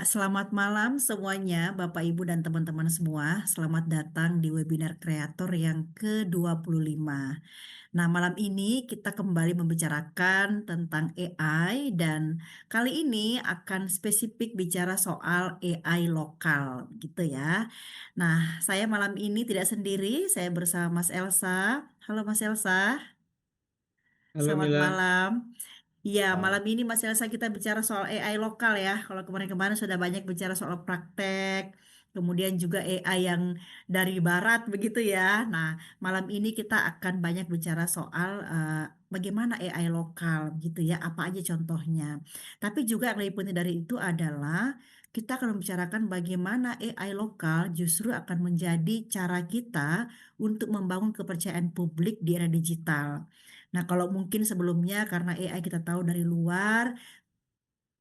Selamat malam semuanya, Bapak, Ibu, dan teman-teman semua. Selamat datang di webinar kreator yang ke-25. Nah, malam ini kita kembali membicarakan tentang AI dan kali ini akan spesifik bicara soal AI lokal, gitu ya. Nah, saya malam ini tidak sendiri, saya bersama Mas Elsa. Halo Mas Elsa, Halo selamat Mila. malam. Iya, Ah, malam ini Mas Elsa kita bicara soal AI lokal ya. Kalau kemarin-kemarin sudah banyak bicara soal praktek, kemudian juga AI yang dari barat begitu ya. Nah, malam ini kita akan banyak bicara soal bagaimana AI lokal gitu ya, apa aja contohnya. Tapi juga yang lebih penting dari itu adalah kita akan membicarakan bagaimana AI lokal justru akan menjadi cara kita untuk membangun kepercayaan publik di era digital. Nah, kalau mungkin sebelumnya karena AI kita tahu dari luar,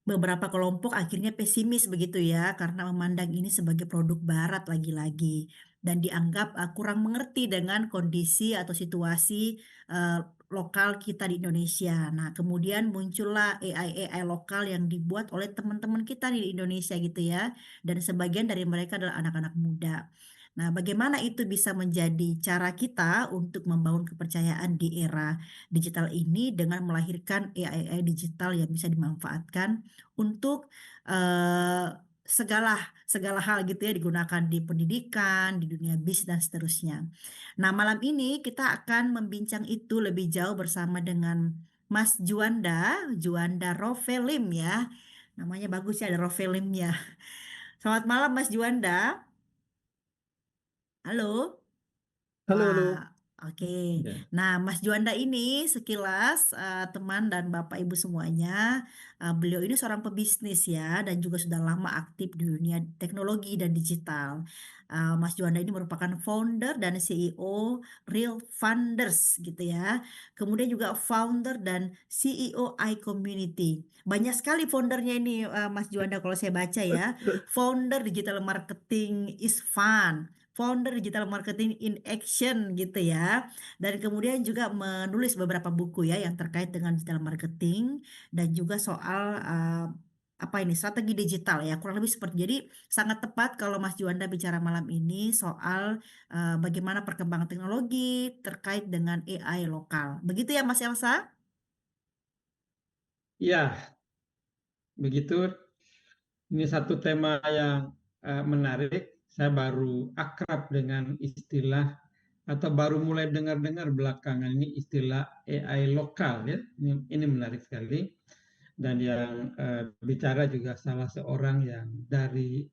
beberapa kelompok akhirnya pesimis begitu ya, karena memandang ini sebagai produk barat lagi-lagi dan dianggap kurang mengerti dengan kondisi atau situasi eh, lokal kita di Indonesia. Nah, kemudian muncullah AI lokal yang dibuat oleh teman-teman kita di Indonesia gitu ya, dan sebagian dari mereka adalah anak-anak muda. Nah, bagaimana itu bisa menjadi cara kita untuk membangun kepercayaan di era digital ini dengan melahirkan AI digital yang bisa dimanfaatkan untuk eh, segala segala hal gitu ya, digunakan di pendidikan, di dunia bisnis dan seterusnya. Nah, malam ini kita akan membincang itu lebih jauh bersama dengan Mas Juanda Rovelim ya. Namanya bagus ya, ada Rovelimnya. Selamat malam Mas Juanda. Halo. halo, Wah, halo. oke. Ya. Nah, Mas Juanda ini sekilas teman dan Bapak Ibu semuanya, beliau ini seorang pebisnis ya dan juga sudah lama aktif di dunia teknologi dan digital. Mas Juanda ini merupakan founder dan CEO Real Funders gitu ya. Kemudian juga founder dan CEO iCommunity. Banyak sekali foundernya ini Mas Juanda kalau saya baca ya. Founder Digital Marketing is Fun, founder digital marketing in action gitu ya. Dan kemudian juga menulis beberapa buku ya yang terkait dengan digital marketing dan juga soal apa ini strategi digital ya, kurang lebih seperti. Jadi sangat tepat kalau Mas Juanda bicara malam ini soal bagaimana perkembangan teknologi terkait dengan AI lokal. Begitu ya Mas Elsa? Ya, begitu. Ini satu tema yang menarik. Saya baru akrab dengan istilah atau baru mulai dengar-dengar belakangan ini istilah AI lokal ya. Ini menarik sekali. Dan yang bicara juga salah seorang yang dari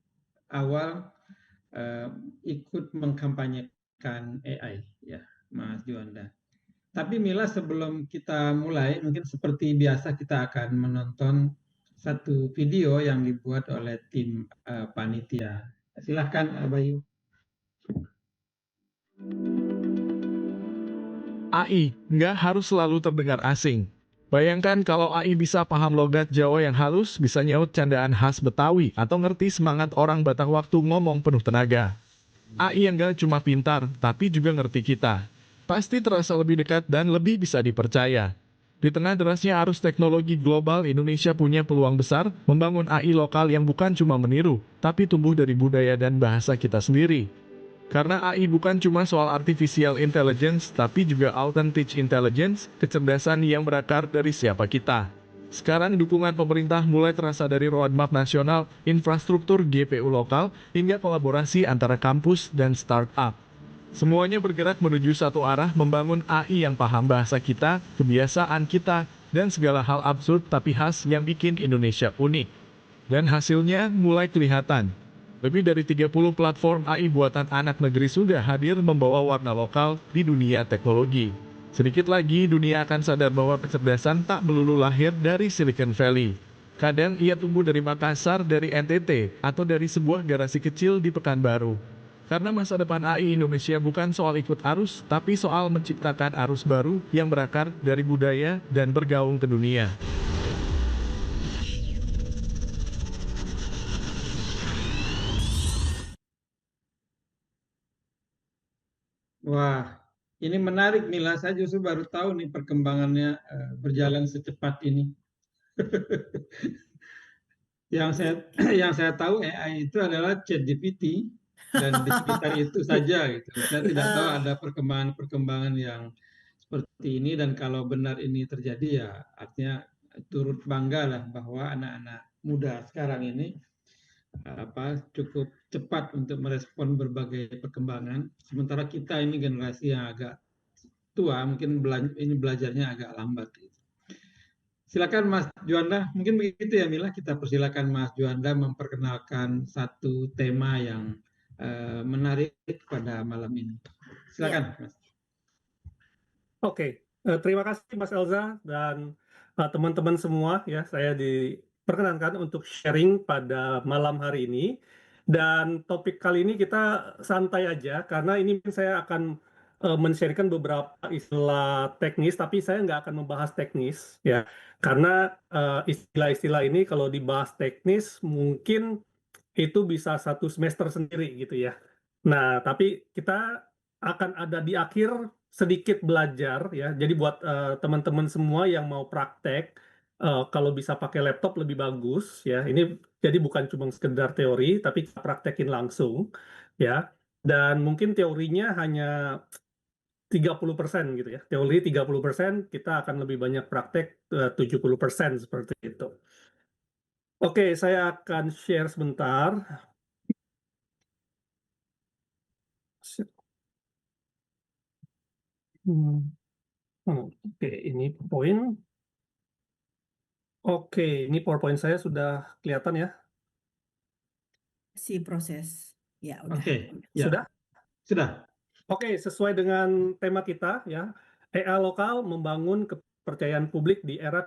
awal eh, ikut mengkampanyekan AI ya, Mas Juanda. Tapi Mila, sebelum kita mulai, mungkin seperti biasa kita akan menonton satu video yang dibuat oleh tim panitia. Silahkan Bayu. AI nggak harus selalu terdengar asing. Bayangkan kalau AI bisa paham logat Jawa yang halus, bisa nyaut candaan khas Betawi, atau ngerti semangat orang Batak waktu ngomong penuh tenaga. AI yang nggak cuma pintar, tapi juga ngerti kita. Pasti terasa lebih dekat dan lebih bisa dipercaya. Di tengah derasnya arus teknologi global, Indonesia punya peluang besar membangun AI lokal yang bukan cuma meniru, tapi tumbuh dari budaya dan bahasa kita sendiri. Karena AI bukan cuma soal artificial intelligence, tapi juga authentic intelligence, kecerdasan yang berakar dari siapa kita. Sekarang dukungan pemerintah mulai terasa dari roadmap nasional, infrastruktur GPU lokal, hingga kolaborasi antara kampus dan startup. Semuanya bergerak menuju satu arah, membangun AI yang paham bahasa kita, kebiasaan kita, dan segala hal absurd tapi khas yang bikin Indonesia unik. Dan hasilnya mulai kelihatan. Lebih dari 30 platform AI buatan anak negeri sudah hadir membawa warna lokal di dunia teknologi. Sedikit lagi dunia akan sadar bahwa kecerdasan tak melulu lahir dari Silicon Valley. Kadang ia tumbuh dari Makassar, dari NTT, atau dari sebuah garasi kecil di Pekanbaru. Karena masa depan AI Indonesia bukan soal ikut arus, tapi soal menciptakan arus baru yang berakar dari budaya dan bergaung ke dunia. Wah, ini menarik Mila. Saya justru baru tahu nih perkembangannya berjalan secepat ini. Yang saya yang saya tahu AI itu adalah ChatGPT dan di sekitar itu saja gitu. Saya tidak tahu Eh, ada perkembangan-perkembangan yang seperti ini dan kalau benar ini terjadi ya artinya turut bangga lah bahwa anak-anak muda sekarang ini cukup cepat untuk merespon berbagai perkembangan. Sementara kita ini generasi yang agak tua, mungkin ini belajarnya agak lambat. Silakan Mas Juanda, mungkin begitu ya Mila, kita persilakan Mas Juanda memperkenalkan satu tema yang menarik pada malam ini. ya, Silakan Mas. Oke, terima kasih Mas Elza dan teman-teman semua ya. Saya diperkenankan untuk sharing pada malam hari ini. Dan topik kali ini kita santai aja karena ini saya akan men-sharekan beberapa istilah teknis, tapi saya nggak akan membahas teknis ya. Karena istilah-istilah ini kalau dibahas teknis mungkin itu bisa satu semester sendiri gitu ya. Nah, tapi kita akan ada di akhir sedikit belajar ya. Jadi buat teman-teman semua yang mau praktek, kalau bisa pakai laptop lebih bagus ya. Ini jadi bukan cuma sekedar teori, tapi kita praktekin langsung ya. Dan mungkin teorinya hanya 30% gitu ya. Teori 30%, kita akan lebih banyak praktek 70% seperti itu. Oke, saya akan share sebentar. Oke, ini poin. Oke, ini PowerPoint saya sudah kelihatan ya? si proses. Ya, udah. Oke, ya Sudah? sudah. Oke, sesuai dengan tema kita ya, AI lokal membangun kepercayaan publik di era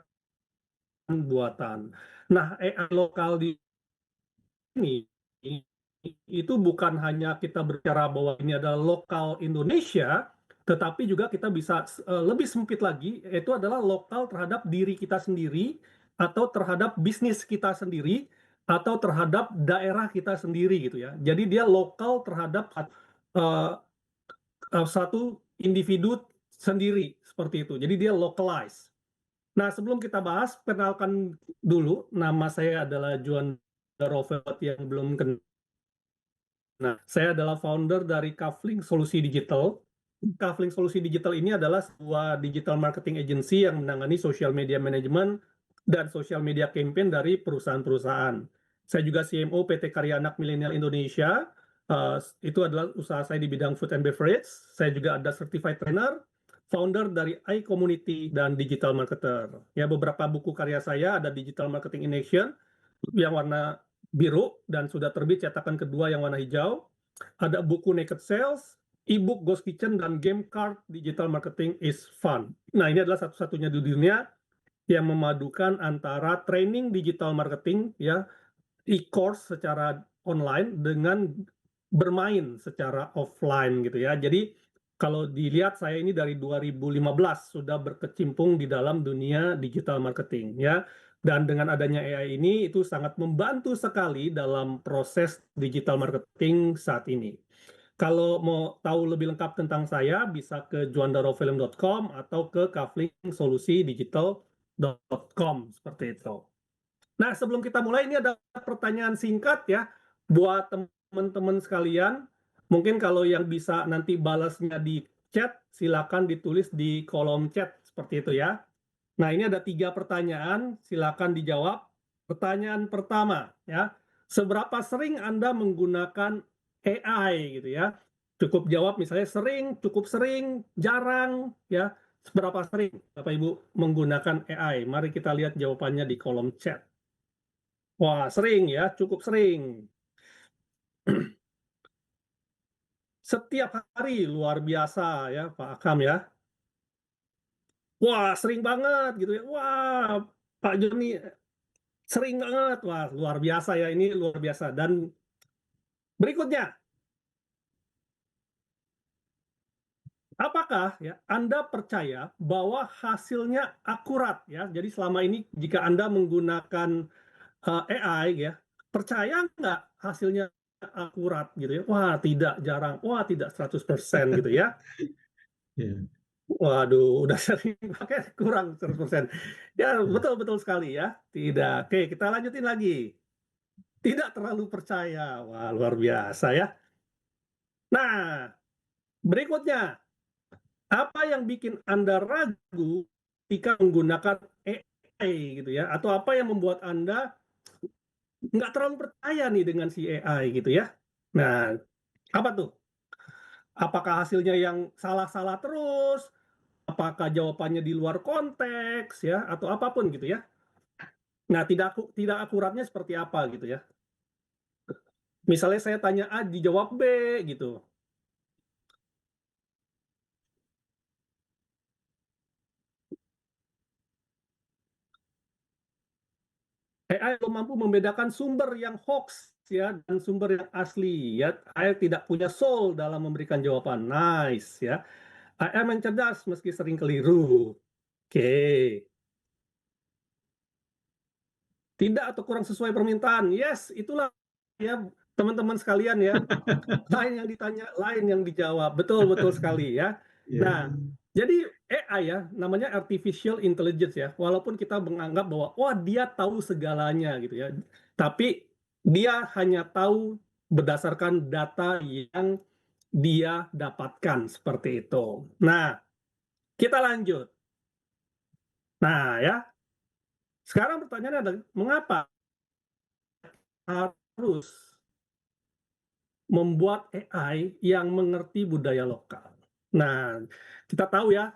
buatan. Nah, AI lokal di ini itu bukan hanya kita berbicara bahwa ini adalah lokal Indonesia, tetapi juga kita bisa lebih sempit lagi, yaitu adalah lokal terhadap diri kita sendiri, atau terhadap bisnis kita sendiri, atau terhadap daerah kita sendiri gitu ya. Jadi dia lokal terhadap satu individu sendiri seperti itu. Jadi dia localized. Nah, sebelum kita bahas, perkenalkan dulu, nama saya adalah Juan Rovet yang belum kenal. Nah, saya adalah founder dari Kafling Solusi Digital. Kafling Solusi Digital ini adalah sebuah digital marketing agency yang menangani social media management dan social media campaign dari perusahaan-perusahaan. Saya juga CMO PT Karya Anak Milenial Indonesia. Itu adalah usaha saya di bidang food and beverage. Saya juga ada certified trainer, founder dari iCommunity dan digital marketer. Ya, beberapa buku karya saya ada Digital Marketing in Action yang warna biru dan sudah terbit cetakan kedua yang warna hijau. Ada buku Naked Sales, e-book Ghost Kitchen, dan game card Digital Marketing is Fun. Nah, ini adalah satu-satunya di dunia yang memadukan antara training digital marketing ya, e-course secara online dengan bermain secara offline gitu ya. Jadi kalau dilihat saya ini dari 2015 sudah berkecimpung di dalam dunia digital marketing ya. Dan dengan adanya AI ini itu sangat membantu sekali dalam proses digital marketing saat ini. Kalau mau tahu lebih lengkap tentang saya bisa ke juandarofilm.com atau ke kaflingsolusidigital.com seperti itu. Nah, sebelum kita mulai ini ada pertanyaan singkat ya buat teman-teman sekalian. Mungkin kalau yang bisa nanti balasnya di chat, silakan ditulis di kolom chat seperti itu ya. Nah, ini ada 3 pertanyaan, silakan dijawab. Pertanyaan pertama ya, seberapa sering Anda menggunakan AI gitu ya? Cukup jawab misalnya sering, cukup sering, jarang ya. Seberapa sering Bapak Ibu menggunakan AI? Mari kita lihat jawabannya di kolom chat. Wah, sering ya, cukup sering. Setiap hari luar biasa ya, Pak Akam ya. Wah, sering banget gitu ya. Wah, Pak Joni sering banget. Wah, luar biasa ya, ini luar biasa. Dan berikutnya, apakah ya Anda percaya bahwa hasilnya akurat ya? Jadi selama ini jika Anda menggunakan AI ya, percaya nggak hasilnya akurat gitu ya? Wah, tidak, jarang. Wah, tidak 100% gitu ya. Yeah. Waduh, udah sering pakai kurang 100%. Ya, Yeah. betul-betul sekali ya. Tidak. Oke, kita lanjutin lagi. tidak terlalu percaya. Wah, luar biasa ya. Nah, berikutnya, apa yang bikin Anda ragu ketika menggunakan AI gitu ya? Atau apa yang membuat Anda nggak terlalu percaya nih dengan si AI gitu ya? Nah, apa tuh? Apakah hasilnya yang salah-salah terus? Apakah jawabannya di luar konteks ya? Atau apapun gitu ya? Nah, tidak akuratnya seperti apa gitu ya? Misalnya saya tanya A, dijawab B gitu. AI belum mampu membedakan sumber yang hoax ya dan sumber yang asli ya. AI tidak punya soul dalam memberikan jawaban. Nice ya. AI mencerdas meski sering keliru. Oke. Tidak atau kurang sesuai permintaan. Yes, itulah ya teman-teman sekalian ya. Lain yang ditanya, lain yang dijawab. Betul, betul sekali ya. Nah, jadi AI ya, namanya artificial intelligence ya. Walaupun kita menganggap bahwa wah dia tahu segalanya gitu ya. Tapi dia hanya tahu berdasarkan data yang dia dapatkan seperti itu. Nah, kita lanjut. Nah, ya. Sekarang pertanyaannya adalah mengapa harus membuat AI yang mengerti budaya lokal? Nah, kita tahu ya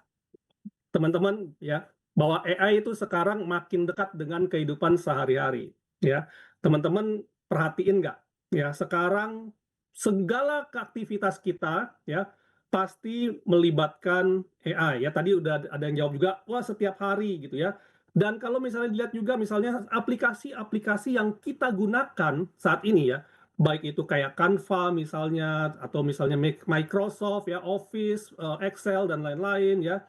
teman-teman ya bahwa AI itu sekarang makin dekat dengan kehidupan sehari-hari ya. Teman-teman perhatiin nggak ya sekarang segala aktivitas kita ya pasti melibatkan AI ya. Tadi udah ada yang jawab juga wah setiap hari gitu ya. Dan kalau misalnya dilihat juga misalnya aplikasi-aplikasi yang kita gunakan saat ini ya, baik itu kayak Canva misalnya atau misalnya Microsoft ya Office, Excel dan lain-lain ya,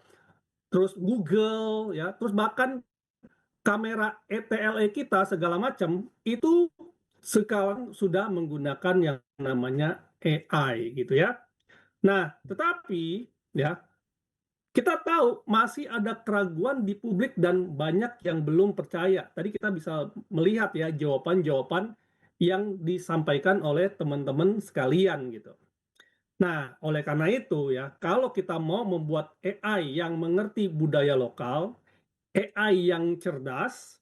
terus Google ya, terus bahkan kamera ETLE kita segala macam itu sekarang sudah menggunakan yang namanya AI gitu ya. Nah, tetapi ya kita tahu masih ada keraguan di publik dan banyak yang belum percaya. Tadi kita bisa melihat ya jawaban-jawaban yang disampaikan oleh teman-teman sekalian gitu. Nah, oleh karena itu ya, kalau kita mau membuat AI yang mengerti budaya lokal, AI yang cerdas,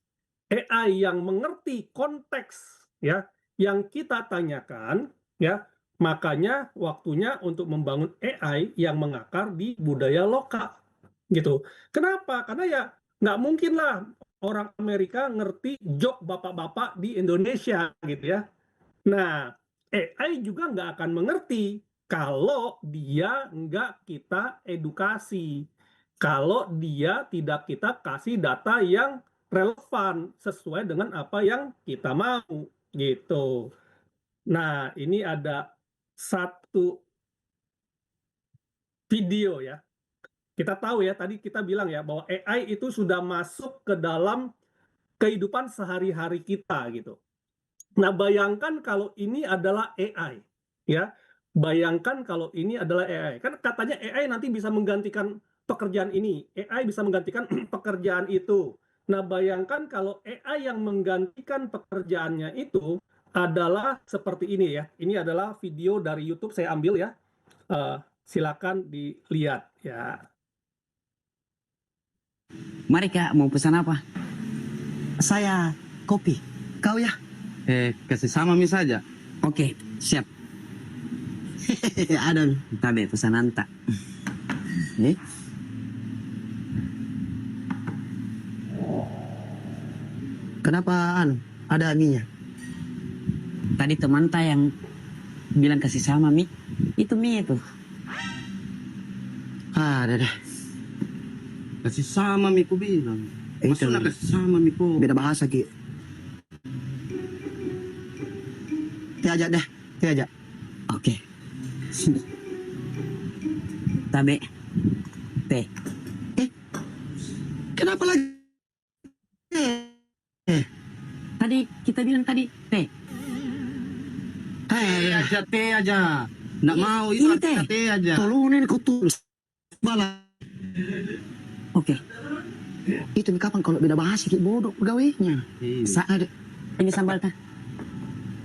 AI yang mengerti konteks ya yang kita tanyakan ya, makanya waktunya untuk membangun AI yang mengakar di budaya lokal gitu. Kenapa? Karena ya nggak mungkin lah orang Amerika ngerti joke bapak-bapak di Indonesia gitu ya. Nah, AI juga nggak akan mengerti kalau dia nggak kita edukasi, kalau dia tidak kita kasih data yang relevan sesuai dengan apa yang kita mau, gitu. Nah, ini ada satu video ya. Kita tahu ya, tadi kita bilang ya bahwa AI itu sudah masuk ke dalam kehidupan sehari-hari kita gitu. Nah, bayangkan kalau ini adalah AI, ya. Bayangkan kalau ini adalah AI. Kan katanya AI nanti bisa menggantikan pekerjaan ini, AI bisa menggantikan pekerjaan itu. Nah, bayangkan kalau AI yang menggantikan pekerjaannya itu adalah seperti ini ya. Ini adalah video dari YouTube saya ambil ya. Silakan dilihat ya. Mari Kak, mau pesan apa? Saya kopi. Kau ya? Kasih sama mie saja. Oke, siap. Ada. Tabe pesanan tak. Kenapa ada mie-nya? Tadi teman tak yang bilang kasih sama mie. Itu mie itu. Ada deh. Kasih sama mie ku bilang. Itu Maksudnya kasih sama mie ku. beda bahasa Ki. Teh aja deh. Teh aja. Oke. Tabe. Teh. Kenapa lagi? Tadi kita bilang tadi teh. Teh aja. Nggak mau, itu teh aja. Tolongin kau tulis. Malah. Oke. Itu nih kapan kalau beda bahasa Ki bodoh pegawainya. Saat ini sambal kah?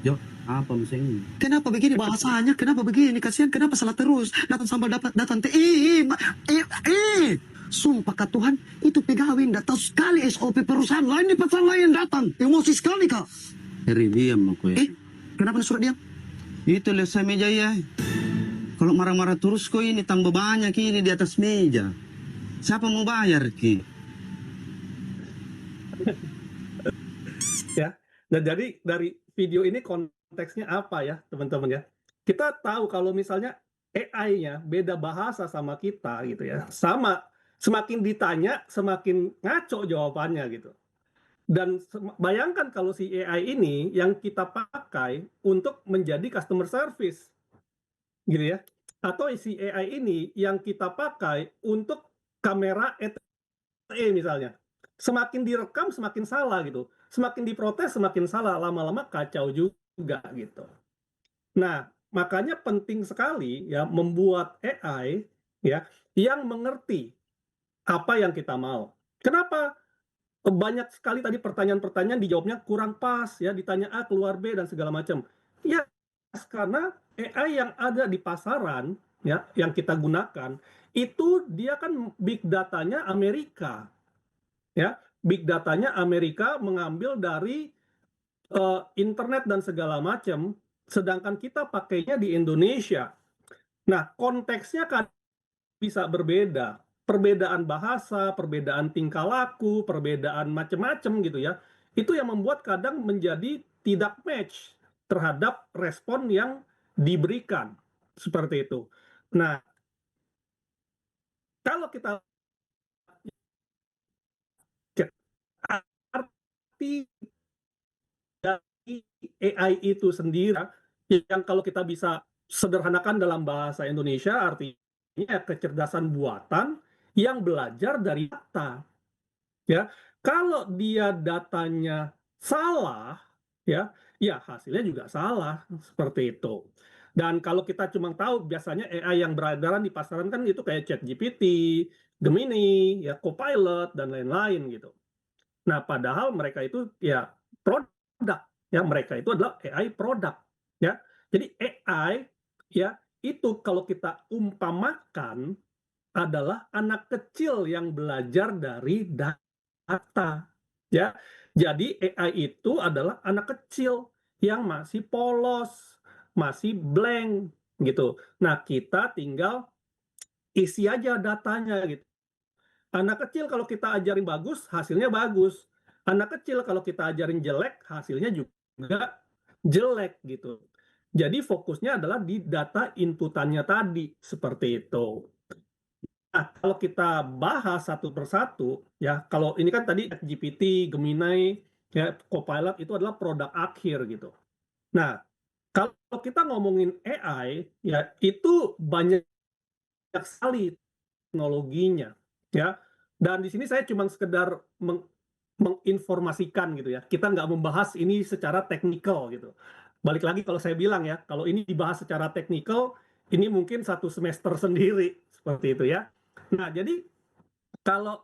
Jo, apa misalnya? Kenapa begini bahasanya? Kenapa begini? Kasihan kenapa salah terus? Datang sambil dapat datang teh. Sumpah kak Tuhan, itu pegawai tidak tahu sekali SOP perusahaan lain di perusahaan lain datang. Emosi sekali kak. Heri diam aku ya. Kenapa surat diam? Itu lihat saya meja ya. Kalau marah-marah terus kok ini tambah banyak ini di atas meja. Siapa mau bayar ki? Ya. Dan jadi dari video ini konteksnya apa ya, teman-teman ya? Kita tahu kalau misalnya AI-nya beda bahasa sama kita gitu ya. Sama, semakin ditanya semakin ngaco jawabannya gitu. Dan bayangkan kalau si AI ini yang kita pakai untuk menjadi customer service gitu ya. Atau si AI ini yang kita pakai untuk kamera ETE misalnya. Semakin direkam semakin salah gitu. Semakin diprotes semakin salah, lama-lama kacau juga gitu. Nah, makanya penting sekali ya membuat AI ya yang mengerti apa yang kita mau. Kenapa? Banyak sekali tadi pertanyaan-pertanyaan dijawabnya kurang pas ya, ditanya A keluar B dan segala macam. Ya, karena AI yang ada di pasaran ya yang kita gunakan itu dia kan big datanya Amerika. Ya, big datanya Amerika mengambil dari internet dan segala macam, sedangkan kita pakainya di Indonesia. Nah, konteksnya kan bisa berbeda. Perbedaan bahasa, perbedaan tingkah laku, perbedaan macam-macam gitu ya. Itu yang membuat kadang menjadi tidak match terhadap respon yang diberikan. Seperti itu. Nah, kalau kita cek arti dari AI itu sendiri yang kalau kita bisa sederhanakan dalam bahasa Indonesia artinya kecerdasan buatan yang belajar dari data. Ya, kalau dia datanya salah, ya, ya hasilnya juga salah seperti itu. Dan kalau kita cuma tahu biasanya AI yang beredaran di pasaran kan itu kayak ChatGPT, Gemini, ya Copilot dan lain-lain gitu. Nah, padahal mereka itu ya produk, ya mereka itu adalah AI produk, ya. Jadi AI ya itu kalau kita umpamakan adalah anak kecil yang belajar dari data, ya. Jadi AI itu adalah anak kecil yang masih polos, masih blank gitu. Nah, kita tinggal isi aja datanya gitu. Anak kecil kalau kita ajarin bagus, hasilnya bagus. Anak kecil kalau kita ajarin jelek, hasilnya juga jelek gitu. Jadi fokusnya adalah di data inputannya tadi, seperti itu. Nah, kalau kita bahas satu persatu, ya kalau ini kan tadi GPT, Gemini, ya Copilot itu adalah produk akhir gitu. Nah, kalau kita ngomongin AI, ya itu banyak sekali teknologinya, ya. Dan di sini saya cuma sekedar menginformasikan gitu ya. Kita nggak membahas ini secara teknikal gitu. Balik lagi kalau saya bilang ya, kalau ini dibahas secara teknikal, ini mungkin satu semester sendiri seperti itu ya. Nah, jadi kalau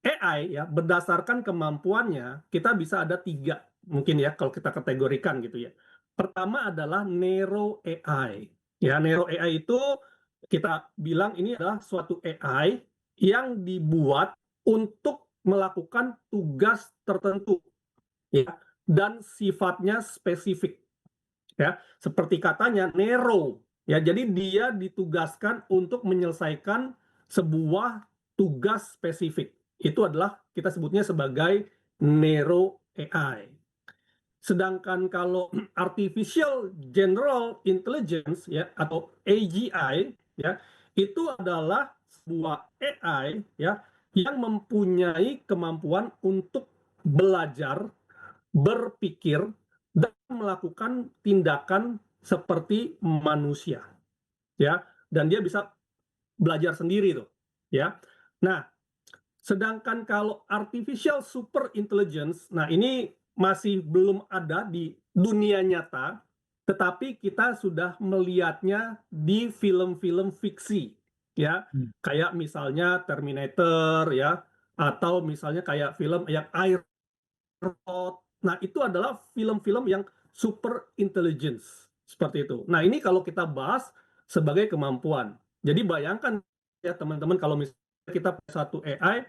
AI ya berdasarkan kemampuannya, kita bisa ada 3 mungkin ya kalau kita kategorikan gitu ya. Pertama adalah Narrow AI. Ya, Narrow AI itu kita bilang ini adalah suatu AI yang dibuat untuk melakukan tugas tertentu ya dan sifatnya spesifik ya. Seperti katanya narrow ya. Jadi dia ditugaskan untuk menyelesaikan sebuah tugas spesifik. Itu adalah kita sebutnya sebagai narrow AI. Sedangkan kalau artificial general intelligence ya atau AGI ya itu adalah sebuah AI ya yang mempunyai kemampuan untuk belajar, berpikir dan melakukan tindakan seperti manusia ya dan dia bisa belajar sendiri tuh ya. Nah, sedangkan kalau artificial super intelligence, nah ini masih belum ada di dunia nyata, tetapi kita sudah melihatnya di film-film fiksi, ya. Kayak misalnya Terminator, ya, atau misalnya kayak film yang Air Robot. Nah, itu adalah film-film yang super intelligence seperti itu. Nah, ini kalau kita bahas sebagai kemampuan. Jadi bayangkan ya teman-teman, kalau misalnya kita punya satu AI,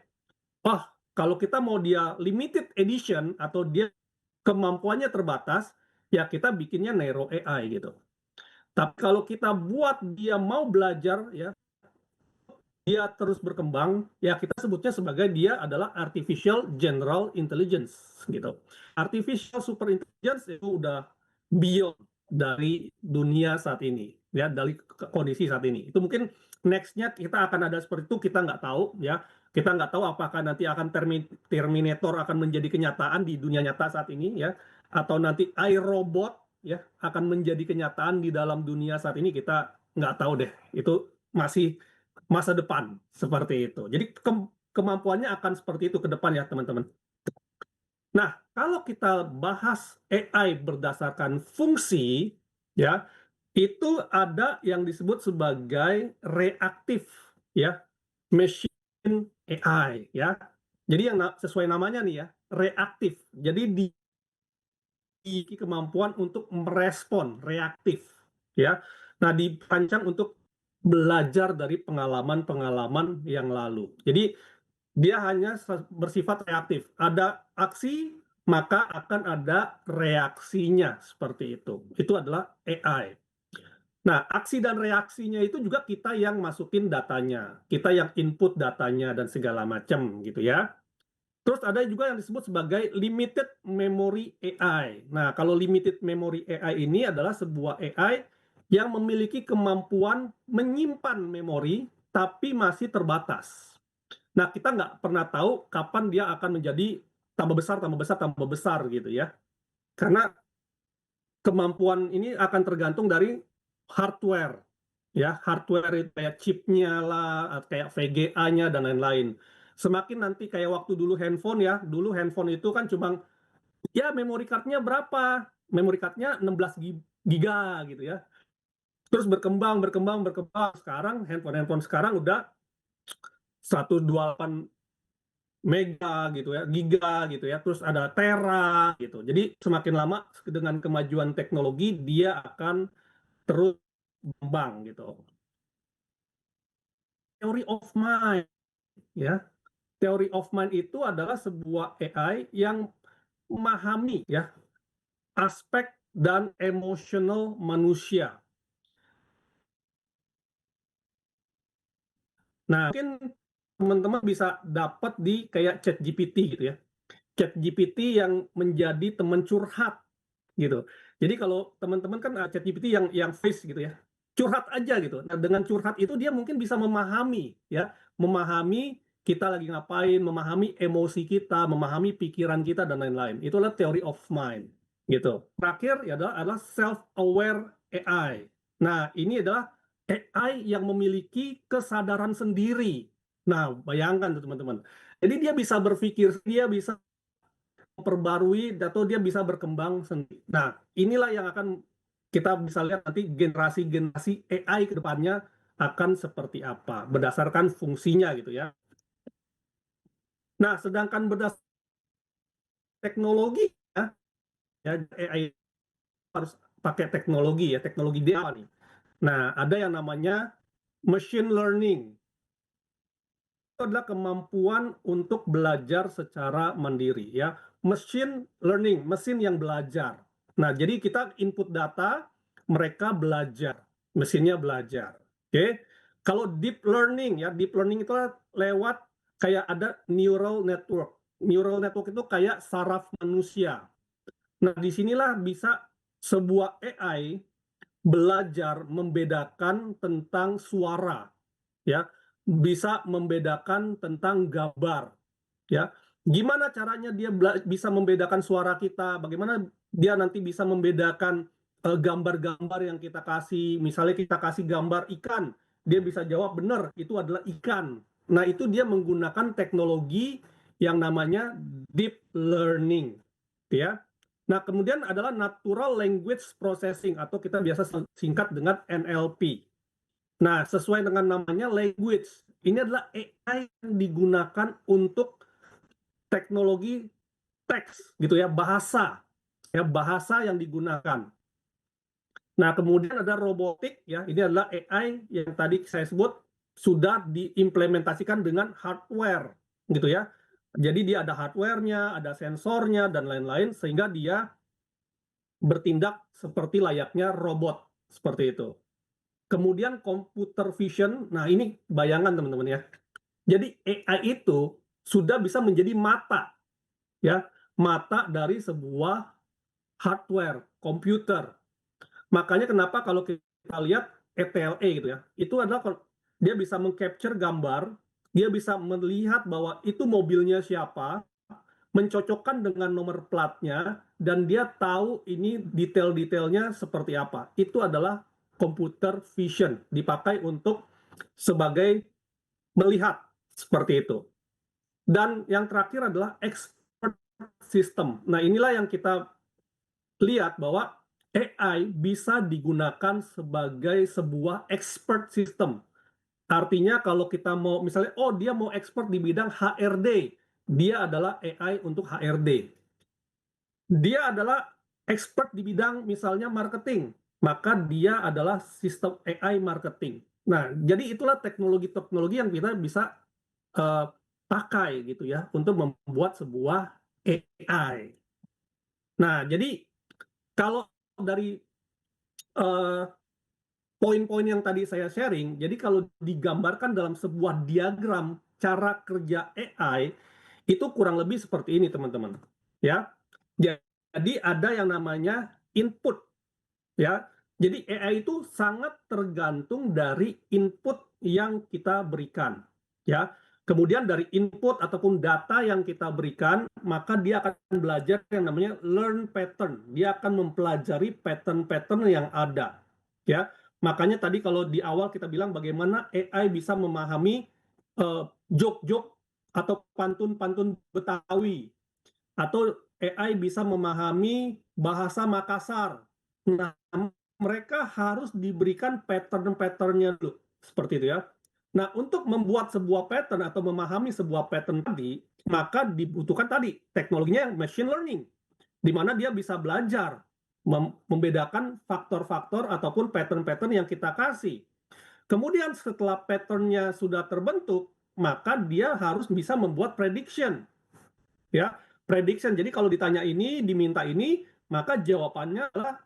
kalau kita mau dia limited edition atau dia kemampuannya terbatas, ya kita bikinnya narrow AI gitu. Tapi kalau kita buat dia mau belajar, ya dia terus berkembang, ya kita sebutnya sebagai dia adalah artificial general intelligence gitu. Artificial super intelligence itu udah beyond dari dunia saat ini, ya dari kondisi saat ini. Itu mungkin next-nya kita akan ada seperti itu, kita nggak tahu ya. Kita nggak tahu apakah nanti akan Terminator akan menjadi kenyataan di dunia nyata saat ini ya, atau nanti iRobot ya akan menjadi kenyataan di dalam dunia saat ini, kita nggak tahu deh. Itu masih masa depan seperti itu. Jadi kemampuannya akan seperti itu ke depan ya teman-teman. Nah, kalau kita bahas AI berdasarkan fungsi, ya itu ada yang disebut sebagai reaktif, ya machine AI, ya. Jadi yang sesuai namanya nih ya, reaktif. Jadi di kemampuan untuk merespon, reaktif, ya. Nah, dirancang untuk belajar dari pengalaman-pengalaman yang lalu. Jadi dia hanya bersifat reaktif. Ada aksi, maka akan ada reaksinya seperti itu. Itu adalah AI. Nah, aksi dan reaksinya itu juga kita yang masukin datanya, kita yang input datanya dan segala macam gitu ya. Terus ada juga yang disebut sebagai limited memory AI. Nah, kalau limited memory AI ini adalah sebuah AI yang memiliki kemampuan menyimpan memori tapi masih terbatas. Nah, kita nggak pernah tahu kapan dia akan menjadi tambah besar, tambah besar, tambah besar gitu ya. Karena kemampuan ini akan tergantung dari hardware. Ya, hardware itu kayak chipnya lah, kayak VGA-nya dan lain-lain. Semakin nanti kayak waktu dulu handphone ya, dulu handphone itu kan cuma ya memory card-nya berapa? Memory card-nya 16 giga gitu ya. Terus berkembang. Sekarang handphone sekarang udah 128 mega gitu ya, giga gitu ya, terus ada tera gitu. Jadi semakin lama dengan kemajuan teknologi dia akan terus berkembang gitu. Theory of mind ya. Theory of mind itu adalah sebuah AI yang memahami ya aspek dan emosional manusia. Nah, mungkin teman-teman bisa dapat di kayak ChatGPT gitu ya. ChatGPT yang menjadi teman curhat gitu. Jadi kalau teman-teman kan ChatGPT yang face gitu ya, curhat aja gitu. Nah, dengan curhat itu dia mungkin bisa memahami ya, memahami kita lagi ngapain, memahami emosi kita, memahami pikiran kita dan lain-lain. Itulah theory of mind gitu. Terakhir ya adalah self-aware AI. Nah, ini adalah AI yang memiliki kesadaran sendiri. Nah, bayangkan tuh teman-teman. Jadi dia bisa berpikir, dia bisa memperbarui atau dia bisa berkembang sendiri. Nah, inilah yang akan kita bisa lihat nanti generasi-generasi AI ke depannya akan seperti apa berdasarkan fungsinya gitu ya. Nah, sedangkan berdasarkan teknologi ya AI harus pakai teknologi ya, teknologi dia apa nih? Nah, ada yang namanya machine learning. Itu adalah kemampuan untuk belajar secara mandiri ya. Machine learning, mesin yang belajar. Nah, jadi kita input data, mereka belajar, mesinnya belajar. Oke. Kalau deep learning ya, deep learning itu lewat kayak ada neural network. Neural network itu kayak saraf manusia. Nah, disinilah bisa sebuah AI belajar membedakan tentang suara, ya, bisa membedakan tentang gambar, ya. Gimana caranya dia bisa membedakan suara kita? Bagaimana dia nanti bisa membedakan gambar-gambar yang kita kasih? Misalnya kita kasih gambar ikan, dia bisa jawab benar itu adalah ikan. Nah, itu dia menggunakan teknologi yang namanya deep learning, ya. Nah, kemudian adalah natural language processing atau kita biasa singkat dengan NLP. Nah, sesuai dengan namanya language, ini adalah AI yang digunakan untuk teknologi teks gitu ya, bahasa. ya, bahasa yang digunakan. Nah, kemudian ada robotik, ya, ini adalah AI yang tadi saya sebut sudah diimplementasikan dengan hardware, gitu ya. Jadi dia ada hardware-nya, ada sensornya, dan lain-lain, sehingga dia bertindak seperti layaknya robot, seperti itu. Kemudian computer vision, nah ini bayangan teman-teman ya. Jadi AI itu sudah bisa menjadi mata, ya, mata dari sebuah hardware, komputer. Makanya kenapa kalau kita lihat ETLE gitu ya, itu adalah dia bisa mengcapture gambar, dia bisa melihat bahwa itu mobilnya siapa, mencocokkan dengan nomor platnya, dan dia tahu ini detail-detailnya seperti apa. Itu adalah computer vision, dipakai untuk sebagai melihat seperti itu. Dan yang terakhir adalah expert system. Nah, inilah yang kita lihat bahwa AI bisa digunakan sebagai sebuah expert system. Artinya kalau kita mau misalnya, oh dia mau expert di bidang HRD, dia adalah AI untuk HRD. Dia adalah expert di bidang misalnya marketing, maka dia adalah sistem AI marketing. Nah, jadi itulah teknologi-teknologi yang kita bisa pakai gitu ya untuk membuat sebuah AI. Nah, jadi kalau dari poin-poin yang tadi saya sharing, jadi kalau digambarkan dalam sebuah diagram cara kerja AI, itu kurang lebih seperti ini teman-teman. Ya, jadi ada yang namanya input, ya. Jadi AI itu sangat tergantung dari input yang kita berikan, ya. Kemudian dari input ataupun data yang kita berikan, maka dia akan belajar yang namanya learn pattern. Dia akan mempelajari pattern-pattern yang ada, ya. Makanya tadi kalau di awal kita bilang bagaimana AI bisa memahami joke-joke atau pantun-pantun Betawi, atau AI bisa memahami bahasa Makassar. Nah, mereka harus diberikan pattern-patternnya dulu, seperti itu ya. Nah, untuk membuat sebuah pattern atau memahami sebuah pattern tadi, maka dibutuhkan tadi teknologinya machine learning, di mana dia bisa belajar membedakan faktor-faktor ataupun pattern-pattern yang kita kasih. Kemudian setelah patternnya sudah terbentuk, maka dia harus bisa membuat prediction, ya, prediction. Jadi kalau ditanya ini, diminta ini, maka jawabannya adalah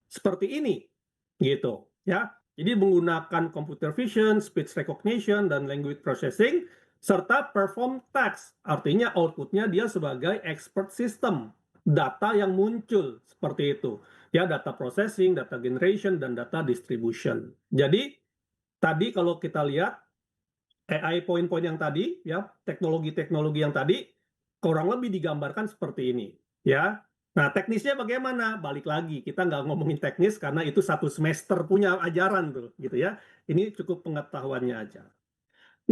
seperti ini, gitu, ya. Jadi menggunakan computer vision, speech recognition, dan language processing, serta perform task, artinya outputnya dia sebagai expert system, data yang muncul seperti itu, ya, data processing, data generation, dan data distribution. Jadi tadi kalau kita lihat AI poin-poin yang tadi, ya, teknologi-teknologi yang tadi kurang lebih digambarkan seperti ini, ya. Nah, teknisnya bagaimana? Balik lagi, kita nggak ngomongin teknis karena itu satu semester punya ajaran tuh, gitu ya. Ini cukup pengetahuannya aja.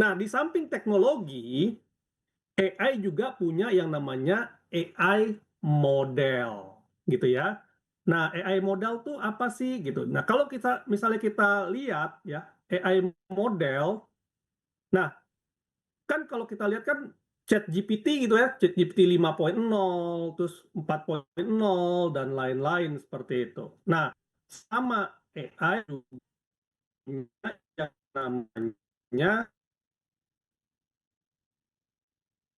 Nah, di samping teknologi, AI juga punya yang namanya AI model, gitu ya. Nah, AI model tuh apa sih, gitu. Nah, kalau kita misalnya kita lihat ya AI model, nah kan kalau kita lihat kan ChatGPT gitu ya, ChatGPT 5.0, terus 4.0, dan lain-lain seperti itu. Nah, sama AI juga yang namanya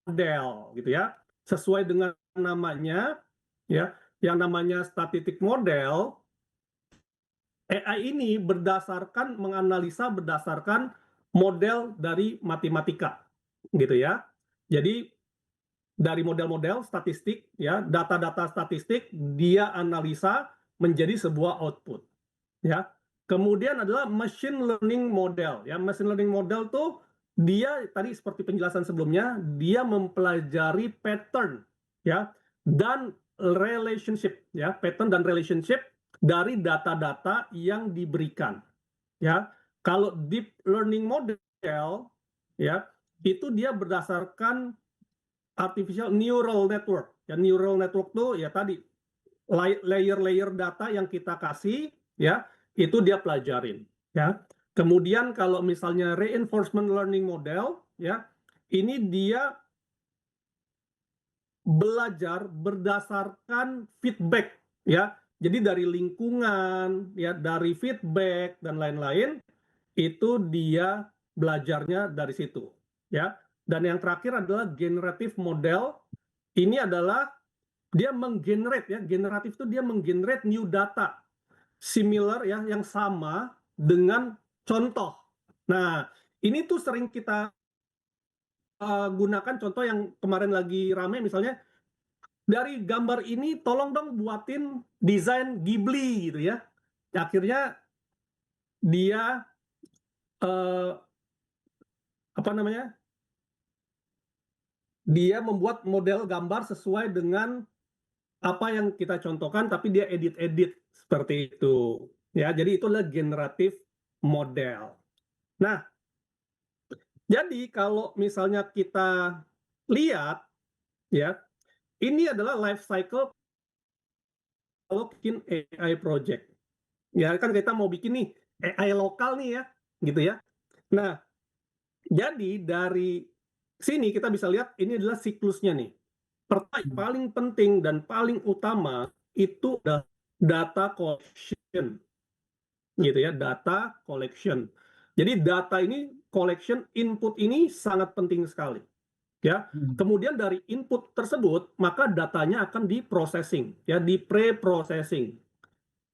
model gitu ya. Sesuai dengan namanya, ya, yang namanya statistic model, AI ini menganalisa berdasarkan model dari matematika, gitu ya. Jadi dari model-model statistik, ya, data-data statistik dia analisa menjadi sebuah output, ya. Kemudian adalah machine learning model, ya. Machine learning model tuh dia tadi seperti penjelasan sebelumnya, dia mempelajari pattern, ya, dan relationship, ya, pattern dan relationship dari data-data yang diberikan, ya. Kalau deep learning model, ya, itu dia berdasarkan artificial neural network. Ya, neural network tuh ya tadi layer-layer data yang kita kasih, ya, itu dia pelajarin, ya. Kemudian kalau misalnya reinforcement learning model, ya, ini dia belajar berdasarkan feedback, ya. Jadi dari lingkungan, ya, dari feedback dan lain-lain, itu dia belajarnya dari situ, ya. Dan yang terakhir adalah generative model. Ini adalah dia menggenerate, ya, generatif itu dia menggenerate new data similar, ya, yang sama dengan contoh. Nah, ini tuh sering kita gunakan contoh yang kemarin lagi rame, misalnya dari gambar ini tolong dong buatin desain Ghibli gitu ya. Akhirnya dia eh, apa namanya? Dia membuat model gambar sesuai dengan apa yang kita contohkan, tapi dia edit-edit seperti itu. Ya, jadi itulah generatif model. Nah, jadi kalau misalnya kita lihat, ya, ini adalah life cycle kalau bikin AI project. Ya kan kita mau bikin nih AI lokal nih, ya, gitu ya. Nah, jadi dari sini kita bisa lihat ini adalah siklusnya nih. Pertanyaan paling penting dan paling utama itu adalah data collection, gitu ya, data collection. Jadi data ini collection, input ini sangat penting sekali, ya. Kemudian dari input tersebut maka datanya akan di-processing, ya, di pre-processing.